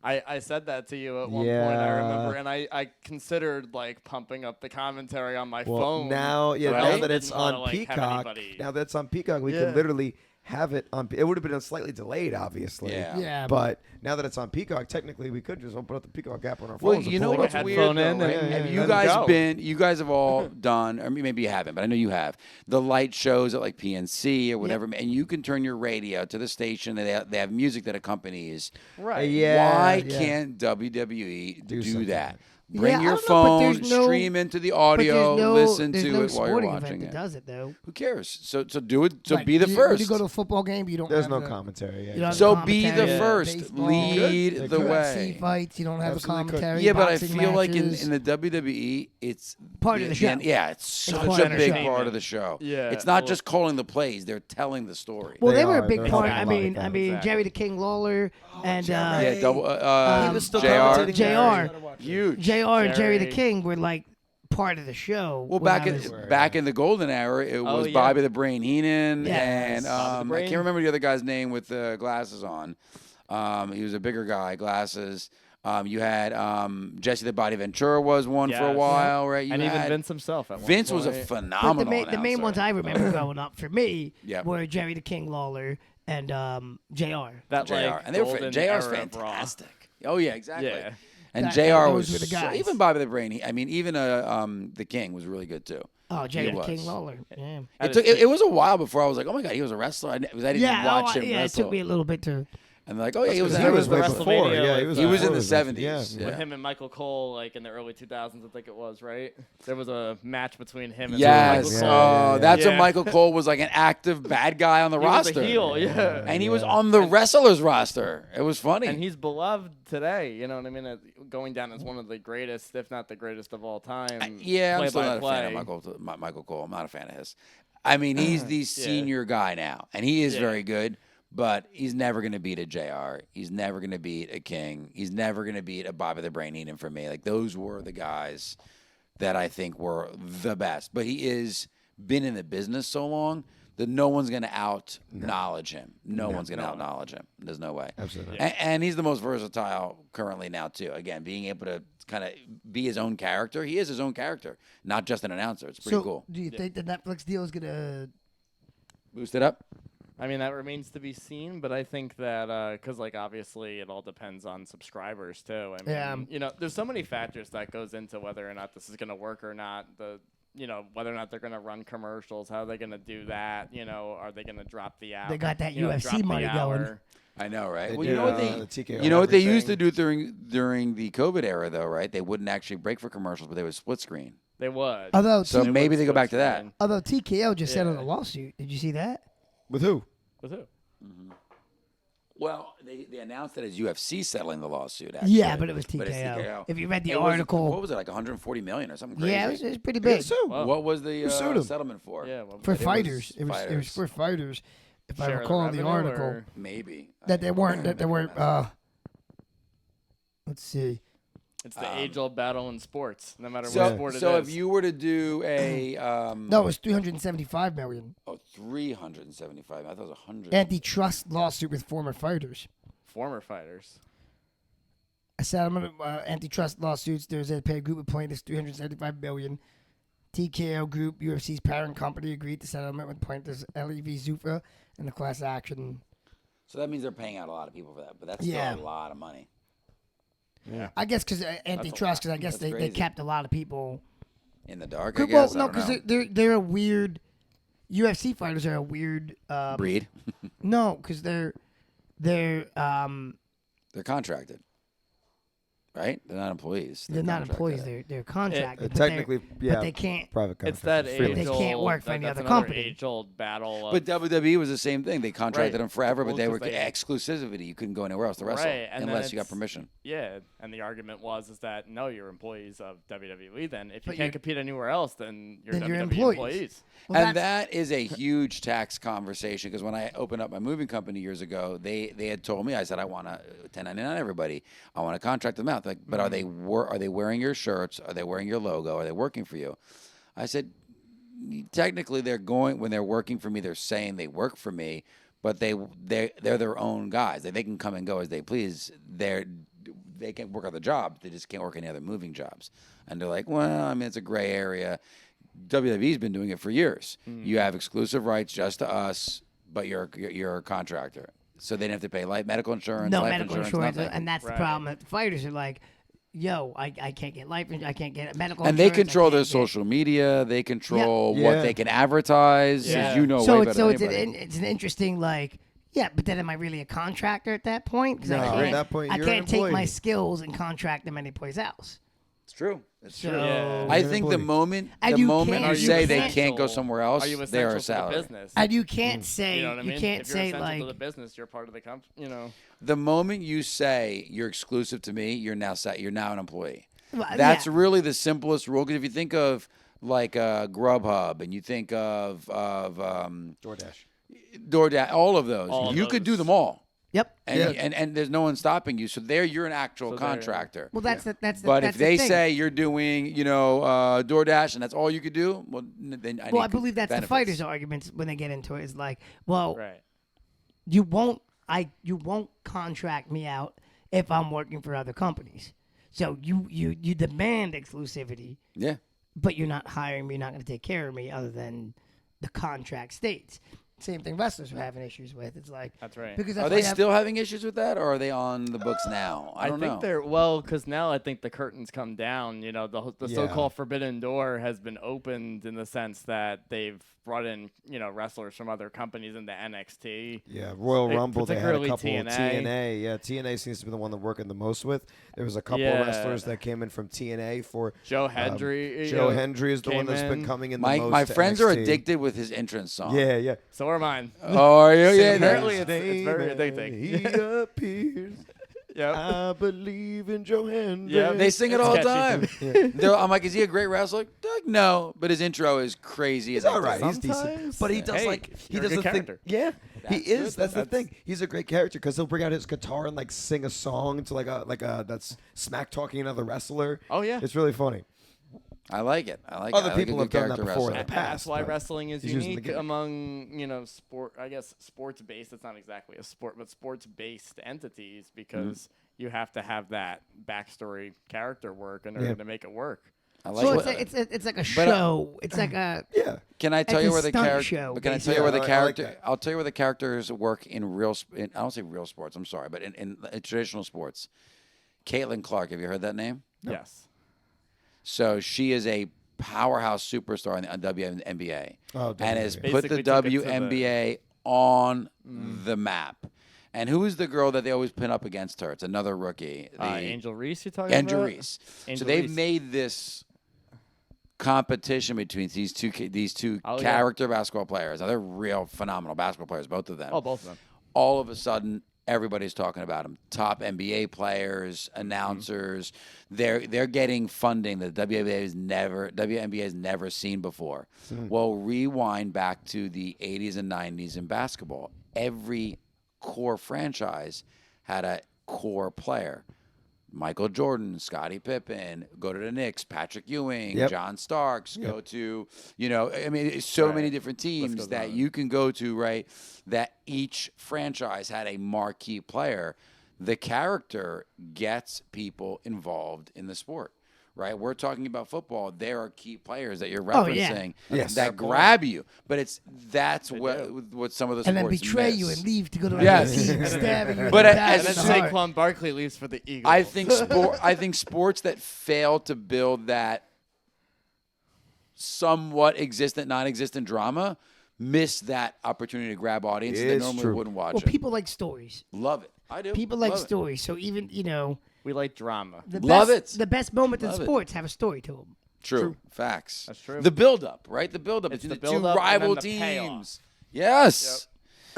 I said that to you at one point, I remember, and I considered like pumping up the commentary on my Well, phone. now, but I now also that it's didn't wanna, on like, have Peacock, anybody- now that it's on Peacock, we Yeah. can literally have it on. It would have been slightly delayed, obviously. Yeah. Yeah. But now that it's on Peacock, technically we could just open up the Peacock app on our Well, phones. and you know pull it what's up. weird headphone though, in right? and- Have and you then guys go. been? You guys have all done, or maybe you haven't, but I know you have the light shows at like PNC or whatever, and you can turn your radio to the station, and they have music that accompanies. Right. Yeah. Why can't WWE do something. that? Yeah, Bring I your don't know, but phone, there's no- stream into the But audio, listen there's to no it while you're sporting watching event it. that does it though. Who cares? So do it. So Like, be the When first. you go to a football game, you don't. There's have no the, commentary. You don't have So the be the commentary, first. baseball. Lead They the could. way. UFC fights, you don't have Absolutely a could. commentary. Yeah, but I boxing feel like matches. in the WWE, it's Part of the show. Yeah, it's such part a of the big show. part of the show. Yeah. It's not Well- just calling the plays; they're telling the story. Well, They they were are. a big They're part. helping a lot of I things. mean, Exactly. Jerry the King Lawler and Yeah, double. He was still JR. commentating JR. Huge. JR and Jerry the Jerry. King were like part of the show. Well, when I was- back in the golden era, it Oh, was yeah. Bobby the Brain Heenan Yes. and Bobby the I Brain. can't remember the other guy's name with the glasses on. He was a bigger guy, glasses. You had Jesse the Body Ventura was one for a Yes. while, right? You And even had- Vince himself. At one Vince was a point. But phenomenal the main announcer. ones I remember growing up for me Yep. were Jerry the King Lawler and JR. That JR. like And they were golden JR's era of Raw. fantastic. Oh yeah, exactly. Yeah. And That- JR those was were the guys. even Bobby the Brain. I mean, even the King was really good too. Oh, Jerry He the was. King Lawler. Yeah. It was a while before I was like, oh my god, he was a wrestler. I didn't Yeah, watch him yeah. It wrestle. took me a little bit to. And like, oh yeah, he was. He That was was way the before. WrestleMania, Yeah, like, he was. He was in before the this. 70s. Yeah. With him and Michael Cole, like in the early 2000s, I think it was, right? There was a match between him and Yes. Michael Yeah, Cole. yeah, yeah. That's when Yeah. Michael Cole was like an active bad guy on the He was roster. a heel, yeah. And he was on the wrestlers roster. It was funny. And he's beloved today. You know what I mean? Going down as one of the greatest, if not the greatest of all time. Yeah, I'm still not a fan play-by-play. of Michael Cole. I'm not a fan of his. I mean, he's the senior guy now, and he is Yeah. very good, but he's never going to beat a JR. He's never going to beat a King. He's never going to beat a Bobby the Brain Heenan for me. Like, those were the guys that I think were the best. But he is been in the business so long that no one's going to out-knowledge him. No one's going to out-knowledge him. There's no way. Absolutely. And he's the most versatile currently now, too. Again, being able to kind of be his own character. He is his own character, not just an announcer. It's pretty So, cool. do you think the Netflix deal is gonna? Boost it up. I mean, that remains to be seen, but I think that because, like, obviously it all depends on subscribers, too. I mean, Yeah. you know, there's so many factors that goes into whether or not this is going to work or not. Whether or not they're going to run commercials, how are they going to do that? You know, are they going to drop the hour? They got that you know, UFC drop the money going. hour? I know, right? They Well, do, you know what the TKO you know what they used to everything. do during the COVID era, though, right? They wouldn't actually break for commercials, but they would split screen. They would. Although So T- maybe would they go back to split that. screen. although TKO just settled Yeah. a lawsuit. Did you see that? With who? With who? Well, they announced that as UFC settling the lawsuit. Actually. Yeah, but it was But it's TKO. If you read the It was- article, what was it, like 140 million or something crazy? yeah, it was pretty big. What was the sued him? settlement for? Yeah. Well, For It was fighters. It was fighters. for fighters. If I share of recall in the revenue, article or- Maybe that they weren't let's see. It's the age-old battle in sports, no matter what So, sport it is. so if you were to do a No, it was 375 million. 375, I thought it was 100. Antitrust lawsuit with former fighters. Former fighters. A settlement of antitrust lawsuits. There's a paid group of plaintiffs, 375 million. TKO Group, UFC's parent company, agreed to settlement with plaintiffs LEV Zuffa and the class action. So that means they're paying out a lot of people for that, but that's Yeah. still a lot of money. I guess because antitrust, because I guess That's they crazy. kept a lot of people. In the dark, I Well, guess. no, I don't know. because they're a weird. UFC fighters are a weird Breed. No, because they're They're contracted, right? They're not employees. they're not contracted. employees. They're contracted. but technically, they're- yeah. but they can't. Private It's contract. that Freelance. They can't work for any that's other another company. age-old battle. Of, But WWE was the same thing. They contracted Right. them forever, but Well, they 'cause were they- exclusivity. You couldn't go anywhere else to wrestle Right, and then unless you got it's- permission. yeah, and the argument was that no, you're employees of WWE. Then if you But can't you're- compete anywhere else, then you're Then WWE you're employees. employees. Well, And that's- that is a huge tax conversation because when I opened up my moving company years ago, they had told me, I said, I want to 1099 everybody. I want to contract them out. They're like, but are they wearing your shirts? Are they wearing your logo? Are they working for you? I said, technically when they're working for me, they're saying they work for me, but they're their own guys. They can come and go as they please. They can work other jobs. They just can't work any other moving jobs. And they're like, well, I mean, it's a gray area. WWE's been doing it for years. You have exclusive rights just to us, but you're a contractor. So they didn't have to pay medical insurance, no life medical insurance, insurance, nothing. and that's the Right. problem. That the fighters are like, yo, I can't get life insurance, I can't get medical And they insurance. I control their can't get- social media. They control Yeah. what they can advertise. Yeah. As you know So way better it's than anybody. it's an interesting like. Yeah, but then am I really a contractor at that point? Because No, I at can't, that point, I you're an can't take my employee. skills and contract them anyplace else. It's true. It's So, true. Yeah. I You're an think the employee. moment And you you can't- say you they can't- can't go somewhere else, Are you they're essential a to the salary. business? And you can't say You know what I mean? you can't if you're say essential like to the business, you're part of the company. You know. The moment you say you're exclusive to me, you're now an employee. well, That's yeah. really the simplest rule. Because if you think of like Grubhub and you think of DoorDash, all of those, All of you could do those. them all. Yep. And there's no one stopping you. So there, you're an actual So there- contractor. Well, that's But that's if the they thing. say you're doing, DoorDash and that's all you could do, well, then I Well, need I believe that's benefits. the fighters' arguments when they get into it. Is like, well, Right. you won't contract me out if I'm working for other companies. So you demand exclusivity, Yeah. but you're not hiring me. You're not going to take care of me other than the contract states. Same thing wrestlers are having issues with. It's like That's right. because Are that's they why you have- still having issues with that, or are they on the books now? I don't think know. they're because now I think the curtains come down. You know, the Yeah. so-called forbidden door has been opened in the sense that they've brought in wrestlers from other companies into NXT. Yeah, Royal Rumble, they had a particularly couple of TNA. TNA. Yeah, TNA seems to be the one they're working the most with. There was a couple Yeah. of wrestlers that came in from TNA for Joe Hendry. Joe Hendry is the one came that's been in. coming in the most. My to friends are NXT. addicted with his entrance song. Yeah, yeah. So are mine. Oh, are you? Yeah, apparently that's- it's very Name addicting. He appears. Yep. I believe in Joe Hendry. Yeah, they sing it It's all the catchy. time. I'm like, is he a great wrestler? They're like, no, but his intro is crazy. He's addictive. all right. He's Sometimes. decent, but he does Hey, he you're a does good the thing. character. Yeah, he That's is. good. That's the thing. He's a great character because he'll bring out his guitar and like sing a song to like a that's smack talking another wrestler. Oh, yeah. It's really funny. I like it. I like Other it. I like a people good have done that character before. wrestler. The That's past, why but wrestling is he's using the unique gimmick. among sport. I guess sports based. It's not exactly a sport, but sports based entities because you have to have that backstory character work in order Yeah. to make it work. I like So it. it's like a But, show. It's like a Yeah. Can I tell It's you a where the stunt character? show, But can I tell basically. you where the Yeah, I like character? that. I'll tell you where the characters work in real. I don't say real sports. I'm sorry, but in traditional sports. Caitlin Clark. Have you heard that name? Yes. So she is a powerhouse superstar in the WNBA, Oh, and has WNBA. put the Basically took it to the- WNBA on the map. And who is the girl that they always pin up against her? It's another rookie. Angel Reese, you talking Angel about? Reese. Angel So they've Reese. made this competition between these two Oh, yeah. character basketball players. Now they're real phenomenal basketball players, both of them. Oh, both of them. All of a sudden, everybody's talking about them. Top NBA players, announcers. They're getting funding that WNBA has never seen before. Well, rewind back to the 80s and 90s in basketball. Every core franchise had a core player. Michael Jordan, Scottie Pippen, go to the Knicks, Patrick Ewing, Yep. John Starks, go to, I mean, it's so Right. many different teams goes that on. you can go to, right? That each franchise had a marquee player. The character gets people involved in the sport, right? We're talking about football. There are key players that you're Oh, yeah. referencing Yes. that grab you, but that's They what some of the and then sports betray miss. you and leave to go to Yes. another team, stabbing you. But in the as back And of then the heart. Saquon Barkley leaves for the Eagles. I think sports that fail to build that somewhat existent, non-existent drama miss that opportunity to grab audiences that It's normally true. wouldn't watch Well, it. people like stories. Love it. I do. People like Love it. stories. So even We like drama. the Love best, it. The best moments in Love it. sports have a story to them. True. Facts. That's true. The build-up, right? The build-up It's between the the two build-up and rival then the payoff. teams. Yes.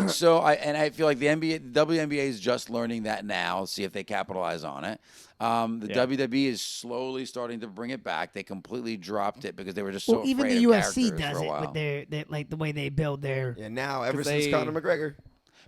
So I feel like the WNBA is just learning that now. See if they capitalize on it. The WWE is slowly starting to bring it back. They completely dropped it because they were just so Well, even afraid the of UFC characters does for a it while. with their like the way they build their. And now, ever since they- Conor McGregor.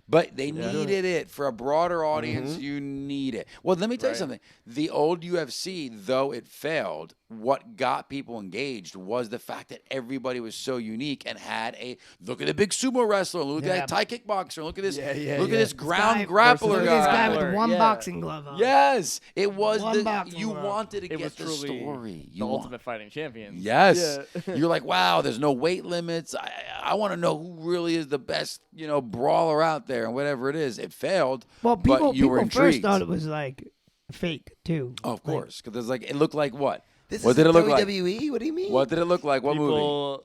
But they needed it for a broader audience. Mm-hmm. You need it. Well, let me tell you Right. something. The old UFC, though it failed, what got people engaged was the fact that everybody was so unique and had a look at a big sumo wrestler, look Yeah. at a Thai kickboxer, look at this, Yeah, look yeah. at this ground guy grappler Look at this guy with guy. the one Yeah. boxing glove on. Yes, it was One boxing you glove. wanted to It get was the truly story. the You want- Ultimate Fighting Champions. Yes. Yeah. You're like, wow, there's no weight limits. I want to know who really is the best, brawler out there and whatever it is. It failed. Well, but people you were first intrigued. thought it was like fake too. Oh, of course, because it looked like what? This What is did it look like? WWE? What do you mean? What did it look like? What movie? People,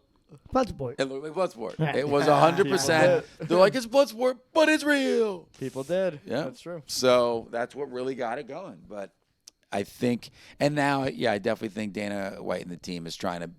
Bloodsport. It looked like Bloodsport. Right. It was 100%. They're like, it's Bloodsport, but it's real. people did. Yeah, That's true. So that's what really got it going. But I think, and now, I definitely think Dana White and the team is trying to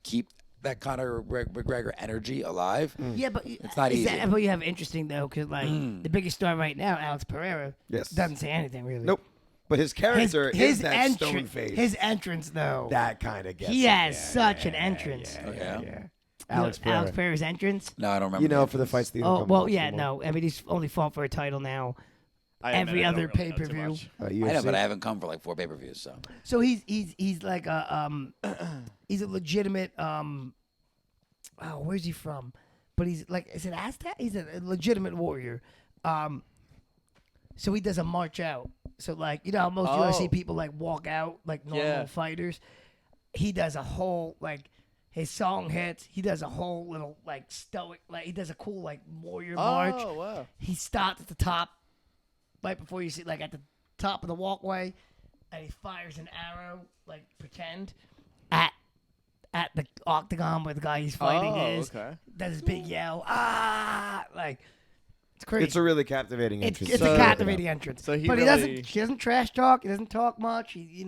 keep that Conor McGregor energy alive. Yeah, but It's not is easy. that what you have interesting though? Because like the biggest star right now, Alex Pereira, Yes. doesn't say anything really. Nope. But his character is that stone face. His entrance though, that kind of gets he him. has Yeah, such yeah, an entrance. Yeah. Alex Pereira. Alex Pereira's entrance. No, I don't remember. For the fights that you Oh don't well, watch yeah, anymore. no. I mean, he's only fought for a title now. I admit Every I don't other really know too pay-per-view. much. I know, UFC? but I haven't come for like 4 pay-per-views, so. So he's like a he's a legitimate where's he from? But he's like, is it Aztec? He's a legitimate warrior. So he does a march out. So like, how most UFC Oh. people like walk out like normal Yeah. fighters. He does a whole like his song hits. He does a whole little like stoic like he does a cool like warrior march. Oh, wow. He stops at the top, right before you see, like at the top of the walkway, and he fires an arrow, like pretend, at the octagon where the guy he's fighting Oh, is. okay. Does his big yell, like it's crazy. It's a really captivating It's entrance. a So- captivating entrance. so he but really- he doesn't trash talk. He doesn't talk much. He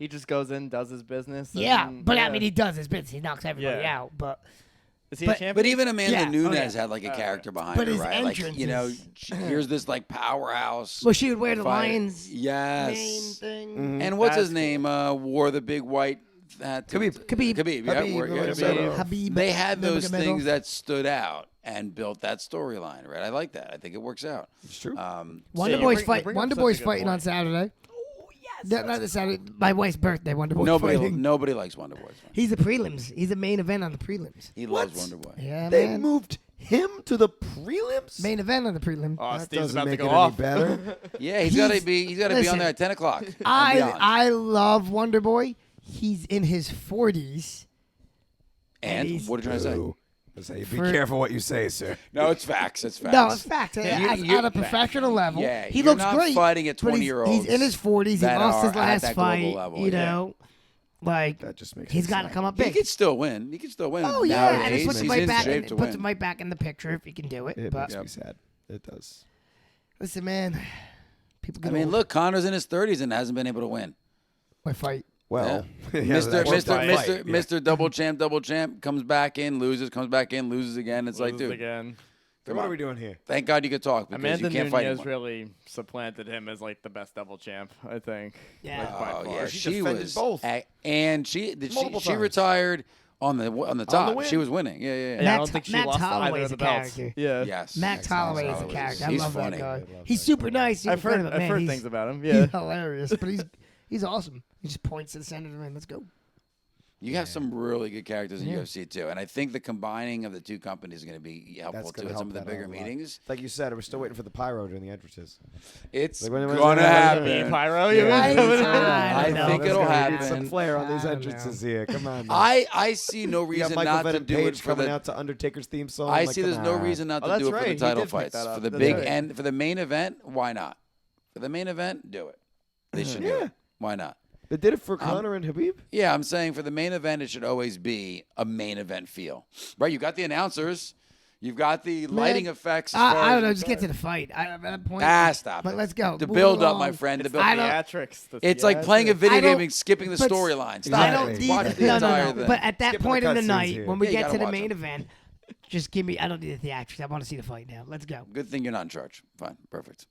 just goes in, does his business. Yeah. and- But I mean, he does his business. He knocks everybody Yeah. out. But is he but- a champion? But even Amanda Yeah, Nunes yeah. had like a character behind But her, his right? Like, entrance here's this like powerhouse. well, she would wear the fight. lion's mane Yes. thing. And what's his That's name? Wore the big white hat. Khabib. Khabib. Yeah, Khabib, yeah. Habib They had those Nurmagomedov. things that stood out and built that storyline, right? I like that. I think it works out. It's true. Wonder you Boy's bring- you bring up Wonder such a Boy's good fighting on point. Saturday. Oh yes. Not this Saturday. My wife's birthday. Wonder Boy's Nobody fighting. likes Wonder Boy. He's the prelims. He's the main event on the prelims. He loves Wonder Boy. Yeah, They man. moved him to the prelims? Main event on the prelim. Oh, that Steve's doesn't about to make go it off. any better. Yeah, he's got to be. He's got to be on Listen, there at 10 o'clock. and I beyond. I love Wonder Boy. He's in his 40s. and he's- what are you trying to say? Ooh. I say, be For- careful what you say, sir. No, it's facts. It's facts. No, it's fact. You- At a professional level, Yeah, he you're looks not great. fighting at but he's 20-year-olds in his 40s. He that lost his are at last that global fight. level, You yeah. know, like That just makes he's it got to sad. come up He big. could still win. He could still win. Oh yeah, and it Nowadays, puts him he's right in back. shape It to puts win. him right back in the picture if he can do it. It but makes me sad. It does. listen, man, people I get mean, old. look, Connor's in his 30s and hasn't been able to win. My fight. Well, yeah, Mr. that's Mr. one Mr. fight, yeah. Mr. Double champ comes back in, loses, comes back in, loses again. It's like, Loses dude, again. So what are we doing here? thank God you could talk because Amanda you can't fight Nunes anymore. really supplanted him as like the best double champ, I think. Yeah. Like, by Oh far. yeah, She she defended was both. and she did Multiple she times. retired on the top. win. She was winning. Yeah. Yeah, I Max- don't think she Max lost either Holloway's of the a belts. character. Yeah. Yes. Max Holloway is a Holloway character. I he's love funny. that guy. I love He's that super guy. nice. Super I've friendly, heard, but I've man, heard he's, things about him. he's Yeah. hilarious. But he's awesome. He just points to the center of the ring. Let's go. You have some really good characters in UFC too, and I think the combining of the two companies is going to be helpful That's too gonna at some of help the that bigger out a lot. meetings. Like you said, we're still waiting for the pyro during the entrances. It's Like, when- gonna when- happen. Pyro, Yeah. I I don't think know. it'll We need happen. some flair on these I don't entrances here. Come on. man. I see no We got reason Michael not to Venom do it Page for coming the. out to Undertaker's theme song. I Like, see there's come no on. reason not Oh, to that's do it for right. the He title did pick fights. that up. For the That's big right. end, for the main event, why not? For the main event, do it. They should do Yeah. it. Why not? They did it for Conor and Habib. Yeah, I'm saying for the main event, it should always be a main event feel, right? You got the announcers, You've got the lighting effects. As I far don't as know. the Just get to card. the fight. At that point. Stop But it. let's go. The Move build up, along. my friend. The build. I don't- Theatrics. It's like playing a video I don't- game and skipping the but- storyline. Stop I it. don't need Watch the no, entire no. thing. But at that Skipping point the in the cutscenes night, here. when we Yeah, you get gotta to the watch main them. event, just give me. I don't need the theatrics. I want to see the fight now. Let's go. Good thing you're not in charge. Fine, perfect.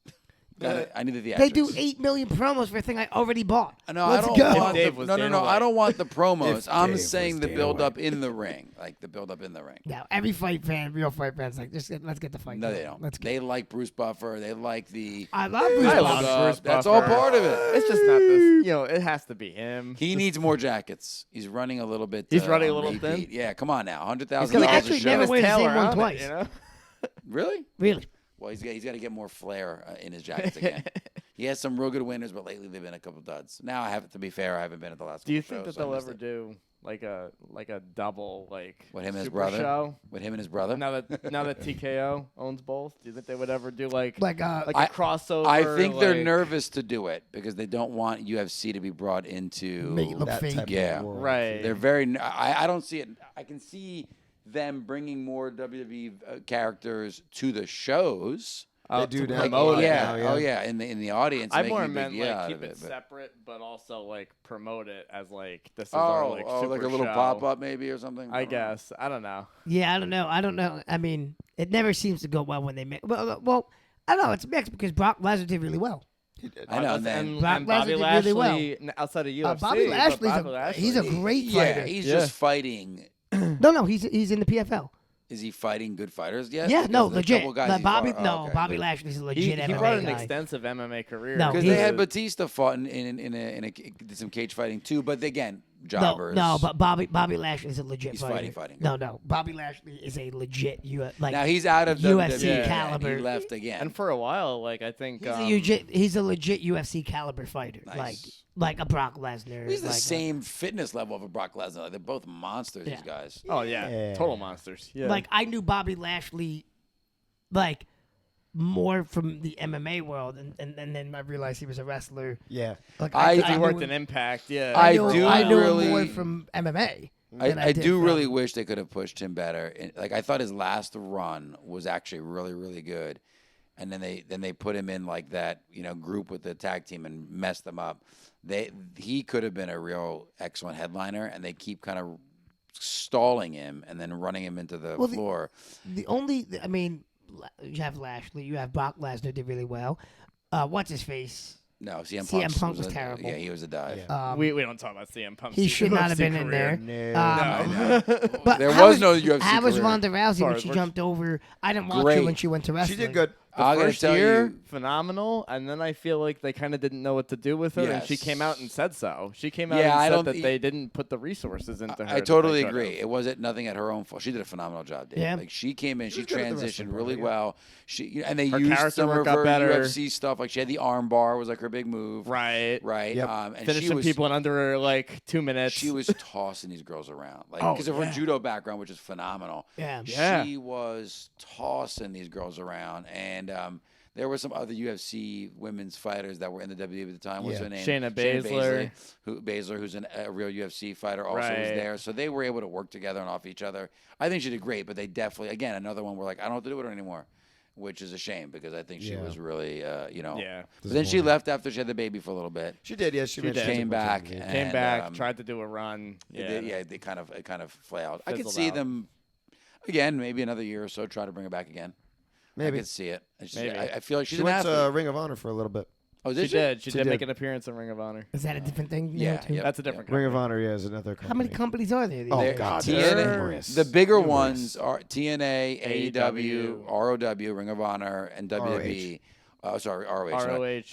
Got it. I need the theatrics. They do 8 million promos for a thing I already bought. No, Let's I don't go. want Dave the, was no. Dana I White. don't want the promos. If I'm Dave saying was the Dana build up White. in the ring, like the build up in the ring. Now every fight fan, real fight fans, like let's get the fight. No, going. they don't. Let's go. They like Bruce Buffer. They like the. I love Bruce I Buffer. love Bruce That's all Buffer. part of it. It's just not this. It has to be him. He needs more jackets. He's running a little bit. He's running a on little thin? repeat. Yeah, come on now, $100,000 He a actually show. never wears the same one twice. Really? Really? Well, he's got to get more flair in his jackets again. He has some real good winners, but lately they've been a couple duds. Now, to be fair, I haven't been at the last. Do you couple think that shows, so I they'll missed ever it. do like a double With him and his super brother? show? With him and his brother? Now that TKO owns both, do you think they would ever do like a I- crossover? I think they're like- nervous to do it because they don't want UFC to be brought into. Make it look That fake. type of Yeah. world. Right. They're very. I don't see it. I can see them bringing more WWE characters to the shows. They do to now. promote it. Yeah. Oh yeah, in the audience. I making more a big meant deal like out keep of it but- separate, but also like promote it as like this is our like super like a little show. pop up maybe or something. I don't know. guess I don't know. Yeah, I don't know. I mean, it never seems to go well when they make. Well, I don't know. It's mixed because Brock Lesnar did really well. I know. And then Brock and Lesnar Bobby did Lashley really outside of UFC. Bobby but Lashley's Bobby he's a Lashley- great fighter. yeah, he's Yeah. just fighting. No, he's in the PFL. Is he fighting good fighters yet? Yeah, no, Because the legit. couple guys Like he's Bobby, fought- no, okay, Bobby good. Lashley's a He, legit he MMA brought an guy. extensive MMA career. No, Because he's- they had Batista fought in did some cage fighting too, but again, jobbers. No, but Bobby Lashley is a legit He's fighter. fighting. No, Bobby Lashley is a legit like now he's out of UFC WWE, caliber. And he left again. and for a while, like I think he's a legit UFC caliber fighter, Nice. like a Brock Lesnar. He's the like same fitness level of a Brock Lesnar. Like, they're both monsters. Yeah. These guys. oh yeah, Yeah. total monsters. Yeah, Like I knew Bobby Lashley, like more from the MMA world, and then I realized he was a wrestler. Yeah. Like I he knew worked him- in Impact. Yeah, I knew- do I knew really- him more from MMA. than I did do from- really wish they could have pushed him better. Like I thought his last run was actually really, really good, and then they put him in like that group with the tag team and messed them up. He could have been a real excellent headliner, and they keep kind of stalling him and then running him into the floor. I mean, you have Lashley, you have Brock Lesnar did really well. What's his face? No, CM Punk was a- terrible. Yeah, he was a dive. Yeah. we don't talk about CM Punk. He should not have been in there. No. But There how was no UFC How was career. Ronda Rousey Sorry, when she we're- jumped over? I didn't watch Great. her when she went to wrestling. She did good. The I'm gonna first tell year, you- phenomenal, and then I feel like they kind of didn't know what to do with her, and she Yes. came out and said so. She came out Yeah, I and don't said that thi- they didn't put the resources into her. I that totally they could agree. have. It wasn't nothing at her own fault. She did a phenomenal job, Dave. Yeah. Like she came in, she was good at the transitioned wrestling really part, yeah. well. And they Her used character some work of got her better. UFC stuff. Like she had the arm bar was like her big move. Right. Right. Yep. And she Finishing was people in under like 2 minutes. she was tossing these girls around, like Oh, because of yeah. her judo background, which is phenomenal. Yeah. Yeah. She was tossing these girls around, and there were some other UFC women's fighters that were in the WWE at the time. What's Yeah. her name? Shayna Baszler. Who's a real UFC fighter, also was Right. there. So they were able to work together and off each other. I think she did great, but they definitely, again, another one where like I don't know what to do with her anymore, which is a shame because I think she Yeah. was really, Yeah. But then she left after she had the baby for a little bit. She did, yes. She did. mentioned Came it back. once. Came and, back, tried to do a run. They kind of flailed. I could Fizzled see out. them again, maybe another year or so, try to bring her back again. Maybe. I could see it. It's just- Maybe. I feel like she's She an went athlete. to Ring of Honor for a little bit. Oh, She did she? did. She She did did. make an appearance in Ring of Honor. Is that a different thing? Yeah, too? yeah. That's a different Ring of company. Honor, yeah, is another company. How many companies are there? these Oh, days? God. TNA, numerous. the bigger Numerous. ones are TNA, AEW, ROW, Ring of Honor, and WWE. Sorry, ROH.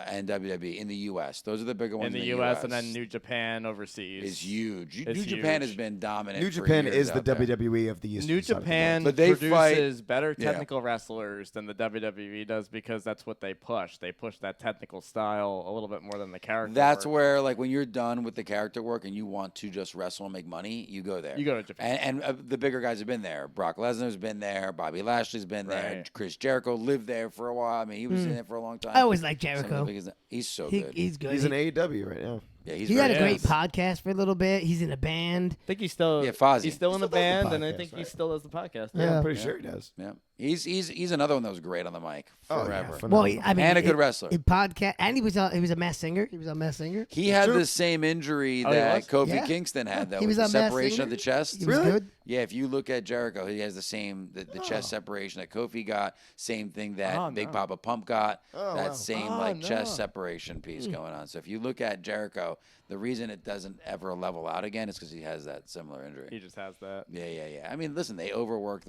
And WWE in the U.S. Those are the bigger ones In the U.S. and then New Japan overseas. is huge. It's New Japan huge. has been dominant. New for Japan years is the out there. WWE of the East. New side of the world. Japan But they produces fight- better Yeah. technical wrestlers than the WWE does because that's what they push. They push that technical style a little bit more than the character. That's work. where, like, when you're done with the character work and you want to just wrestle and make money, you go there. You go to Japan. And the bigger guys have been there. Brock Lesnar's been there. Bobby Lashley's been there. Right. Chris Jericho lived there for a while. I mean, he was in it for a long time. I always like Some of the Jericho. biggest- he's so He, good. he's good. He's in AEW right now. Yeah, he's He had a very great nice. podcast for a little bit. He's in a band. I think he's still Fozzie. he's still in the Still does the band, and I podcast, think he right? still does the podcast. Yeah, I'm pretty sure he does. Yeah, he's another one that was great on the mic Oh, yeah, forever. phenomenal. Well, I mean, And a good wrestler. In podcast, and he was a Masked Singer. He was a Masked Singer. He had the same injury Oh, he that was? Kofi Yeah. Kingston had, though, He with was the on Masked separation Singer? of the chest. He was good. Yeah, if you look at Jericho, he has the same the chest separation that Kofi got. Same thing that Oh, Big no. Papa Pump got. Oh, that wow. same Oh, like no. chest separation piece going on. So if you look at Jericho, the reason it doesn't ever level out again is because he has that similar injury. He just has that. Yeah. I mean, listen, they overwork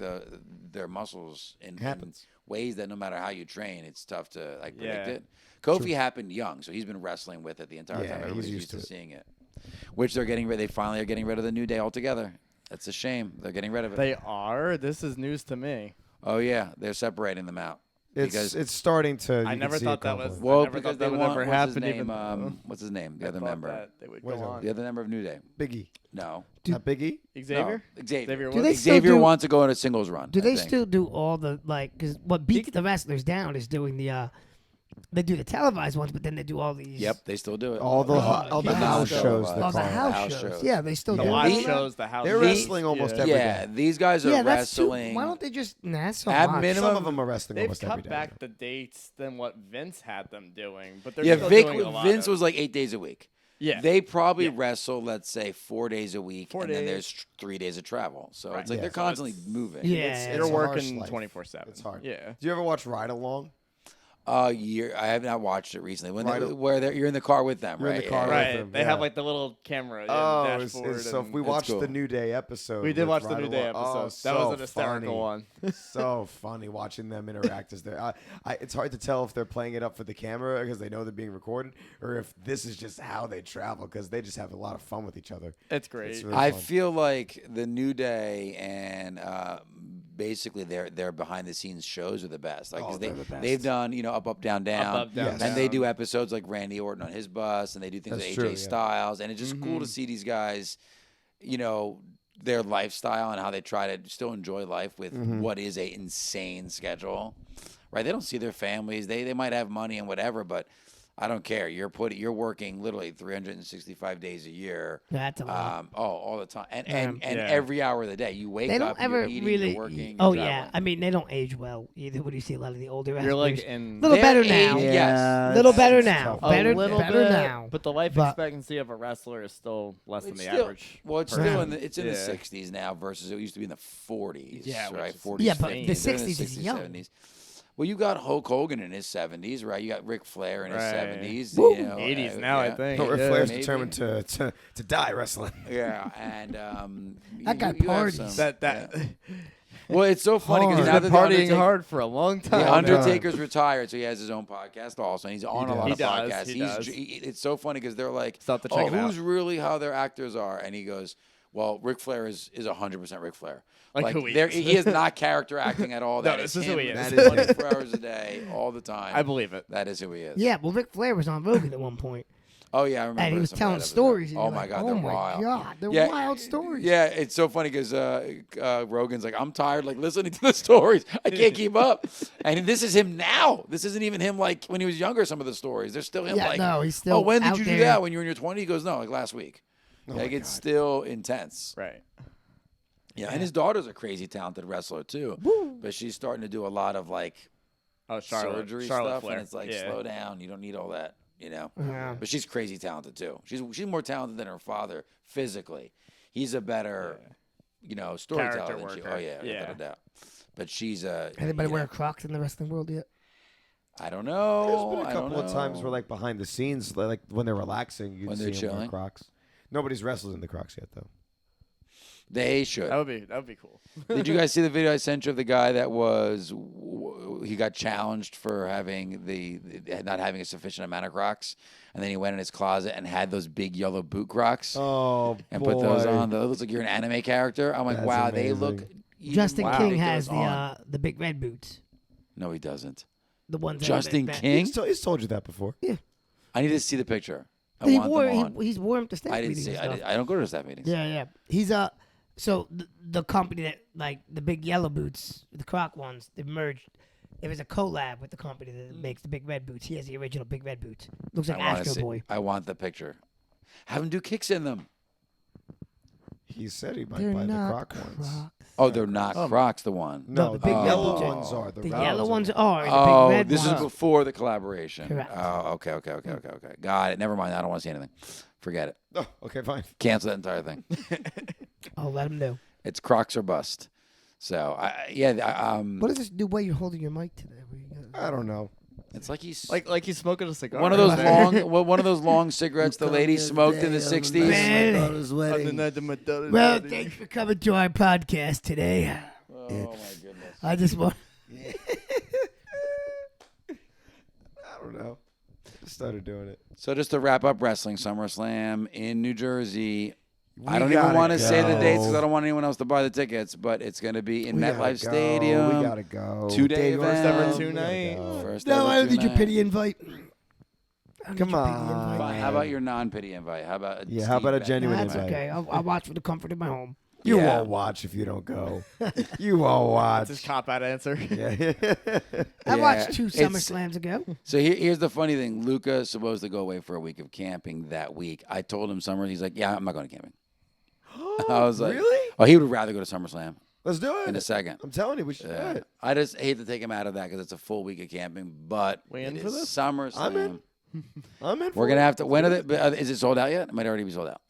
their muscles in Happens. ways that no matter how you train, it's tough to like predict Yeah. it. Kofi happened young, so he's been wrestling with it the entire Yeah, time. he's Everybody's used used to to it. seeing it. Which they're getting rid. They finally are getting rid of the New Day altogether. That's a shame. They're getting rid of it. They are. This is news to me. Oh yeah, they're separating them out. It's starting to. I you never can see thought it that going was. forward. Well, never because thought they that would want ever what's happen. his name? Even What's his name? The I other thought member. that they would What is go it? on. The other member of New Day. Biggie. No. Not Biggie. Xavier. No, Xavier. Do they still Xavier do- wants to go on a singles run. Do I they think. still do all the Because what beats the wrestlers down is doing the. They do the televised ones, but then they do all these. Yep, they still do it. All the yeah. house shows. All they All the call it. house, House shows. shows. Yeah, they still The do. live These- shows, the house. They're shows. wrestling almost Yeah. every Yeah, day. these guys are Yeah, that's too. wrestling. Why don't they just? Nah, that's so At much. minimum- Some of them are wrestling They've almost every cut day. back the dates than what Vince had them doing, but they're Yeah, still Vic. doing a lot Vince of, was like 8 days a week. Yeah. They probably Yeah. wrestle, let's say, 4 days a week, 4 and then days. there's 3 days of travel. So Right. it's like Yeah. they're So constantly it's- moving. Yeah, You're a harsh working life. 24/7. It's hard. Yeah. Do you ever watch Ride Along? Year. I have not watched it recently. When Right. you're in the car with them, You're in right? the car Yeah, with yeah. Right. them, They yeah. have like the little camera in Oh, the it's- dashboard. so if and we That's watched cool. the New Day episode. we did with watch the Ride New Day Along. episode. Oh, that so was an hysterical funny. one. So funny watching them interact as they're. It's hard to tell if they're playing it up for the camera because they know they're being recorded, or if this is just how they travel because they just have a lot of fun with each other. It's great. It's really I fun. feel like the New Day and basically their behind the scenes shows are the best. Like 'cause Oh, they're the best. they've done up down down, Up, down, Yes. and they down. do episodes like Randy Orton on his bus, and they do things That's with true, AJ yeah. Styles, and it's just cool to see these guys, their lifestyle and how they try to still enjoy life with what is a insane schedule. Right? They don't see their families. They might have money and whatever, but I don't care. You're working literally 365 days a year. That's a lot. All the time, and Yeah. every hour of the day. You wake They up, don't ever you're eating, really. you're working. Oh you're yeah, traveling. I mean they don't age well either. When you see a lot of the older wrestlers, You're like in little Their better age- now. yes. Little It's better tough. now. a Better, little better bit, now. but the life But- expectancy of a wrestler is still less than It's the still, average. well, it's person. still in the Yeah. 60s now versus it used to be in the 40s. Yeah, which right. is 40s, Yeah, but the 50s. They're in 60s is young. 70s. Well, you got Hulk Hogan in his 70s, right? You got Ric Flair in his Right. 70s. Woo. 80s now, I yeah. think. Ric Yeah. Flair's maybe. determined to die wrestling. Yeah, and That guy you have parties. some- That yeah. Well, it's so funny Hard. because he's now been that partying the Undertaker, hard for a long time. The now. Undertaker's retired, so he has his own podcast also, and he's on a lot He of does, podcasts. he does. It's so funny because they're like, Still have to check it who's out." really how their actors are? And he goes, well, Ric Flair is 100% Ric Flair. Like who he there- is. he is not character acting at all. No, That this is is who him he is. That is him. 24 hours a day, all the time. I believe it. That is who he is. Yeah, well, Ric Flair was on Rogan at one point, Oh, yeah, I remember. and he was some of telling that episode. stories. And Oh, you're my like, God, oh they're my wild. God, they're Yeah, wild stories. Yeah, it's so funny because Rogan's like, I'm tired, like listening to the stories. I can't keep up. And this is him now. This isn't even him like when he was younger. Some of the stories, they're still him. Yeah, like, no, he's still Oh, when did out you there. do that? When you were in your 20s? He goes, no, like last week. Like it's still intense. Right. Yeah, and his daughter's a crazy talented wrestler too. But she's starting to do a lot of like Oh, Charlotte. surgery Charlotte stuff, Flair. and it's like Yeah. slow down. You don't need all that, Yeah. But she's crazy talented too. She's more talented than her father physically. He's a better, storyteller Character than she. worker. Oh yeah, Yeah. without a doubt. But she's a. Anybody wear Crocs in the wrestling world yet? I don't know. There's been a I don't couple of times know. where, like, behind the scenes, like when they're relaxing, you When see they're them wear chilling. Crocs. Nobody's wrestled in the Crocs yet, though. They should. That would be cool. Did you guys see the video I sent you of the guy that he got challenged for having not having a sufficient amount of Crocs, and then he went in his closet and had those big yellow boot Crocs Oh, and boy. put those on. Those looks like you're an anime character. I'm like, That's wow, they look. amazing. even Justin more King ridiculous has on. the big red boots, No, he doesn't. the ones. Justin that, King. He's told you that before. I need to see the picture. I He want wore them on. he's wore him to staff I didn't meetings see. and I stuff. don't go to staff meetings. Yeah. He's so the company that like the big yellow boots, the Croc ones, they merged. It was a collab with the company that makes the big red boots. He has the original big red boots. Looks like I want to Astro see. Boy. I want the picture. Have him do kicks in them. He said he might They're buy the not Croc ones. Crocs. Oh, they're not Crocs, the one. No, the the big yellow red ones are. The round yellow ones ones are. The Oh, big red this ones. is before the collaboration. Correct. Oh, okay. Got it. Never mind. I don't want to see anything. Forget it. Oh, okay, fine. Cancel that entire thing. I'll let them know. It's Crocs or bust. So, What is this new way you're holding your mic today? I don't know. it's like he's Like he's smoking a cigar. one of those one of those long cigarets the lady smoked in the 60s. Well, thanks for coming to our podcast today. Oh my goodness. I just want. I don't know. Just started doing it. So just to wrap up wrestling, SummerSlam in New Jersey. I don't We even gotta want to say the dates because go. I don't want anyone else to buy the tickets, but it's going to be in We gotta MetLife go. Stadium. We gotta go. 2-day Dave, event. First ever we 2 gotta night. go. First No, ever I don't need your 2 pity night. invite. Come on. Fine. How about your non-pity invite? How about Yeah, how about a Steve genuine That's invite? okay. I'll watch for the comfort of my home. You Yeah. won't watch if you don't go. You won't watch. That's his cop-out answer. Yeah. I watched 2 it's- SummerSlams ago. So here's the funny thing. Luca's supposed to go away for a week of camping that week. I told him Summer. He's like, yeah, I'm not going to camping. I was like, Really? Oh, he would rather go to SummerSlam Let's do it. in a second. I'm telling you, we should do Yeah. it. I just hate to take him out of that because it's a full week of camping. But We in it for is this? SummerSlam. I'm in. I'm in. We're for gonna it. have to. When are they? Is it sold out yet? It might already be sold out.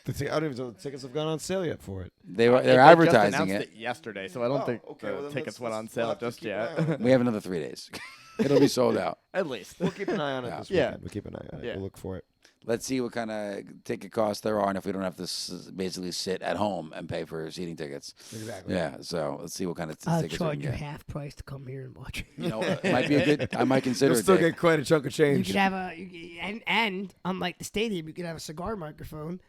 I don't even know the tickets have gone on sale yet for it. They're They just advertising announced it. yesterday, so I don't think okay, the well, then tickets went let's- on we'll sale have to just keep an eye on yet. it. We have another 3 days. It'll be sold out. At least. We'll keep an eye on it this Yeah. weekend. We'll keep an eye on it. Yeah. We'll look for it. Let's see what kind of ticket costs there are, and if we don't have to basically sit at home and pay for seating tickets. Exactly. Yeah. So let's see what kind of I'll tickets we charge can you get. half price to come here and watch. You know, it might be a good. I might consider You'll it. still Dave. get quite a chunk of You change. could have and unlike the stadium, you could have a cigar microphone.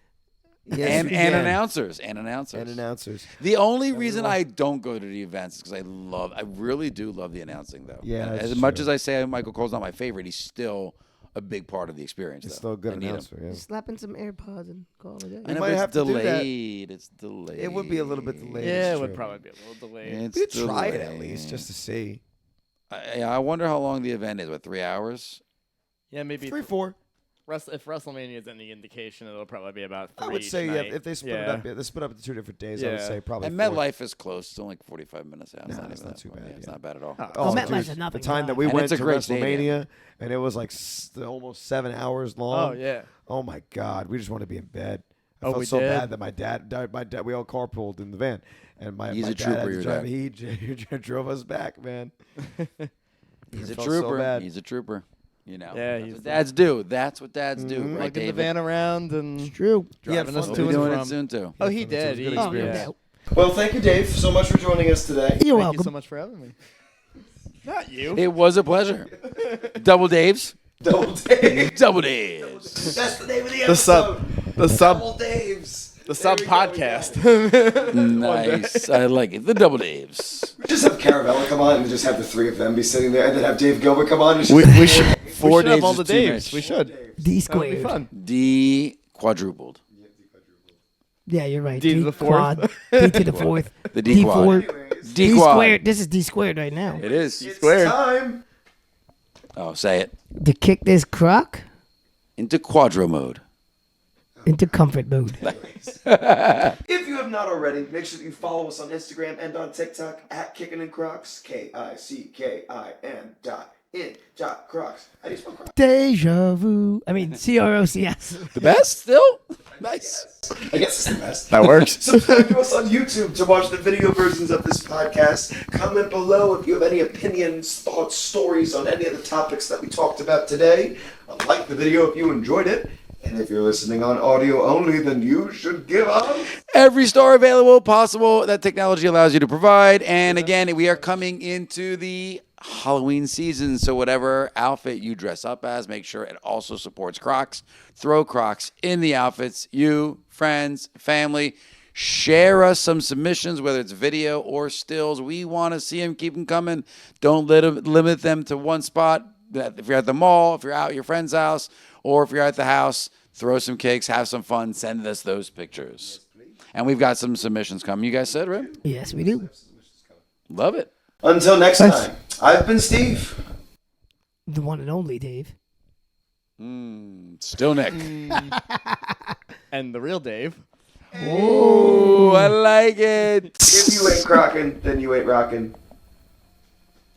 Yes, and you and can. announcers. And announcers. The only reason I don't go to the events is because I really do love the announcing, though. Yeah, And that's as much true. as I say Michael Cole's not my favorite, he's still a big part of the experience. It's though. still a good I need him. announcer. Yeah. Slap in some AirPods and call it a day. I know, might but have it's to do that. delayed. It's delayed. It would be a little bit delayed. Yeah, it's it would true. probably be a little delayed. It's We could try it at delayed. least just to see. I wonder how long the event is. What, 3 hours? Yeah, maybe 3, 4. If WrestleMania is any indication, it'll probably be about 3 I would say each yeah, night. if they split yeah. it up, they split up into 2 different days. I would Yeah. say probably. And 4. MetLife is close. It's only like 45 minutes out. It's No, not it's even not that too far. bad, Yeah, It's yeah. not bad at all. Oh, dude, MetLife's a nothing the time that drive. we And went it's a to great WrestleMania, stadium. and it was like almost 7 hours long. Oh yeah. Oh my God, we just want to be in bed. I Oh, felt we so did? bad that my dad, we all carpooled in the van, and He's my a dad trooper, had to your drive. dad. He drove us back, man. He's a felt so trooper. bad. He's a trooper. You know. Yeah, That's he's what the- dads do. That's what dads do, Mhm. right, Lugging the David? van around and True. driving us fun. to We'll be and doing from. it soon too. Oh, he It was a did. good He- Oh, experience. yeah. Well, thank you, Dave, so much for joining us today. You're Thank welcome. you so much for having me. Not you. It was a pleasure. Double Daves. Double Dave. Double Daves. That's the name of the The episode. sub. The sub. Double Daves. The There sub we go, we got podcast. Nice. I like it. The Double Daves. Just have Caravella come on and just have the 3 of them be sitting there, and then have Dave Gilbert come on. And we should. Four we should have days all is the too Daves. much. We should. D That would be squared. fun. D quadrupled. Yeah, you're right. D to the fourth. quad. D to the fourth. The D quad. Anyways, D D quad. squared. This is D squared right now. It is. it's Squared. time. Oh, say it. To kick this croc Into quadro mode. into comfort mode. If you have not already, make sure that you follow us on Instagram and on TikTok at Kickin and Crocs. KICKIN.in.Crocs. How do you spell Crocs? Deja vu. I mean, CROCS. The best still? Nice. I guess it's the best. That works. Subscribe to us on YouTube to watch the video versions of this podcast. Comment below if you have any opinions, thoughts, stories on any of the topics that we talked about today. Like the video if you enjoyed it. And if you're listening on audio only, then you should give us Every star available possible that technology allows you to provide. And again, we are coming into the Halloween season. So whatever outfit you dress up as, make sure it also supports Crocs. Throw Crocs in the outfits. You, friends, family, share us some submissions, whether it's video or stills. We want to see them. Keep them coming. Don't limit them to one spot. If you're at the mall, if you're out at your friend's house, or if you're at the house, throw some cakes, have some fun, send us those pictures. And we've got some submissions coming. You guys said, right? Yes, we do. Love it. Until next time, I've been Steve. The one and only Dave. Still Nick. And the real Dave. Ooh, I like it. If you ain't crockin', then you ain't rockin'.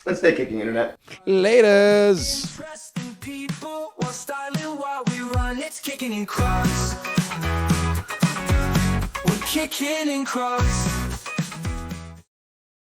Let's stay kicking, internet. Laters. Interesting people while styling while we run. It's kicking in Crocs. We're kicking in Crocs.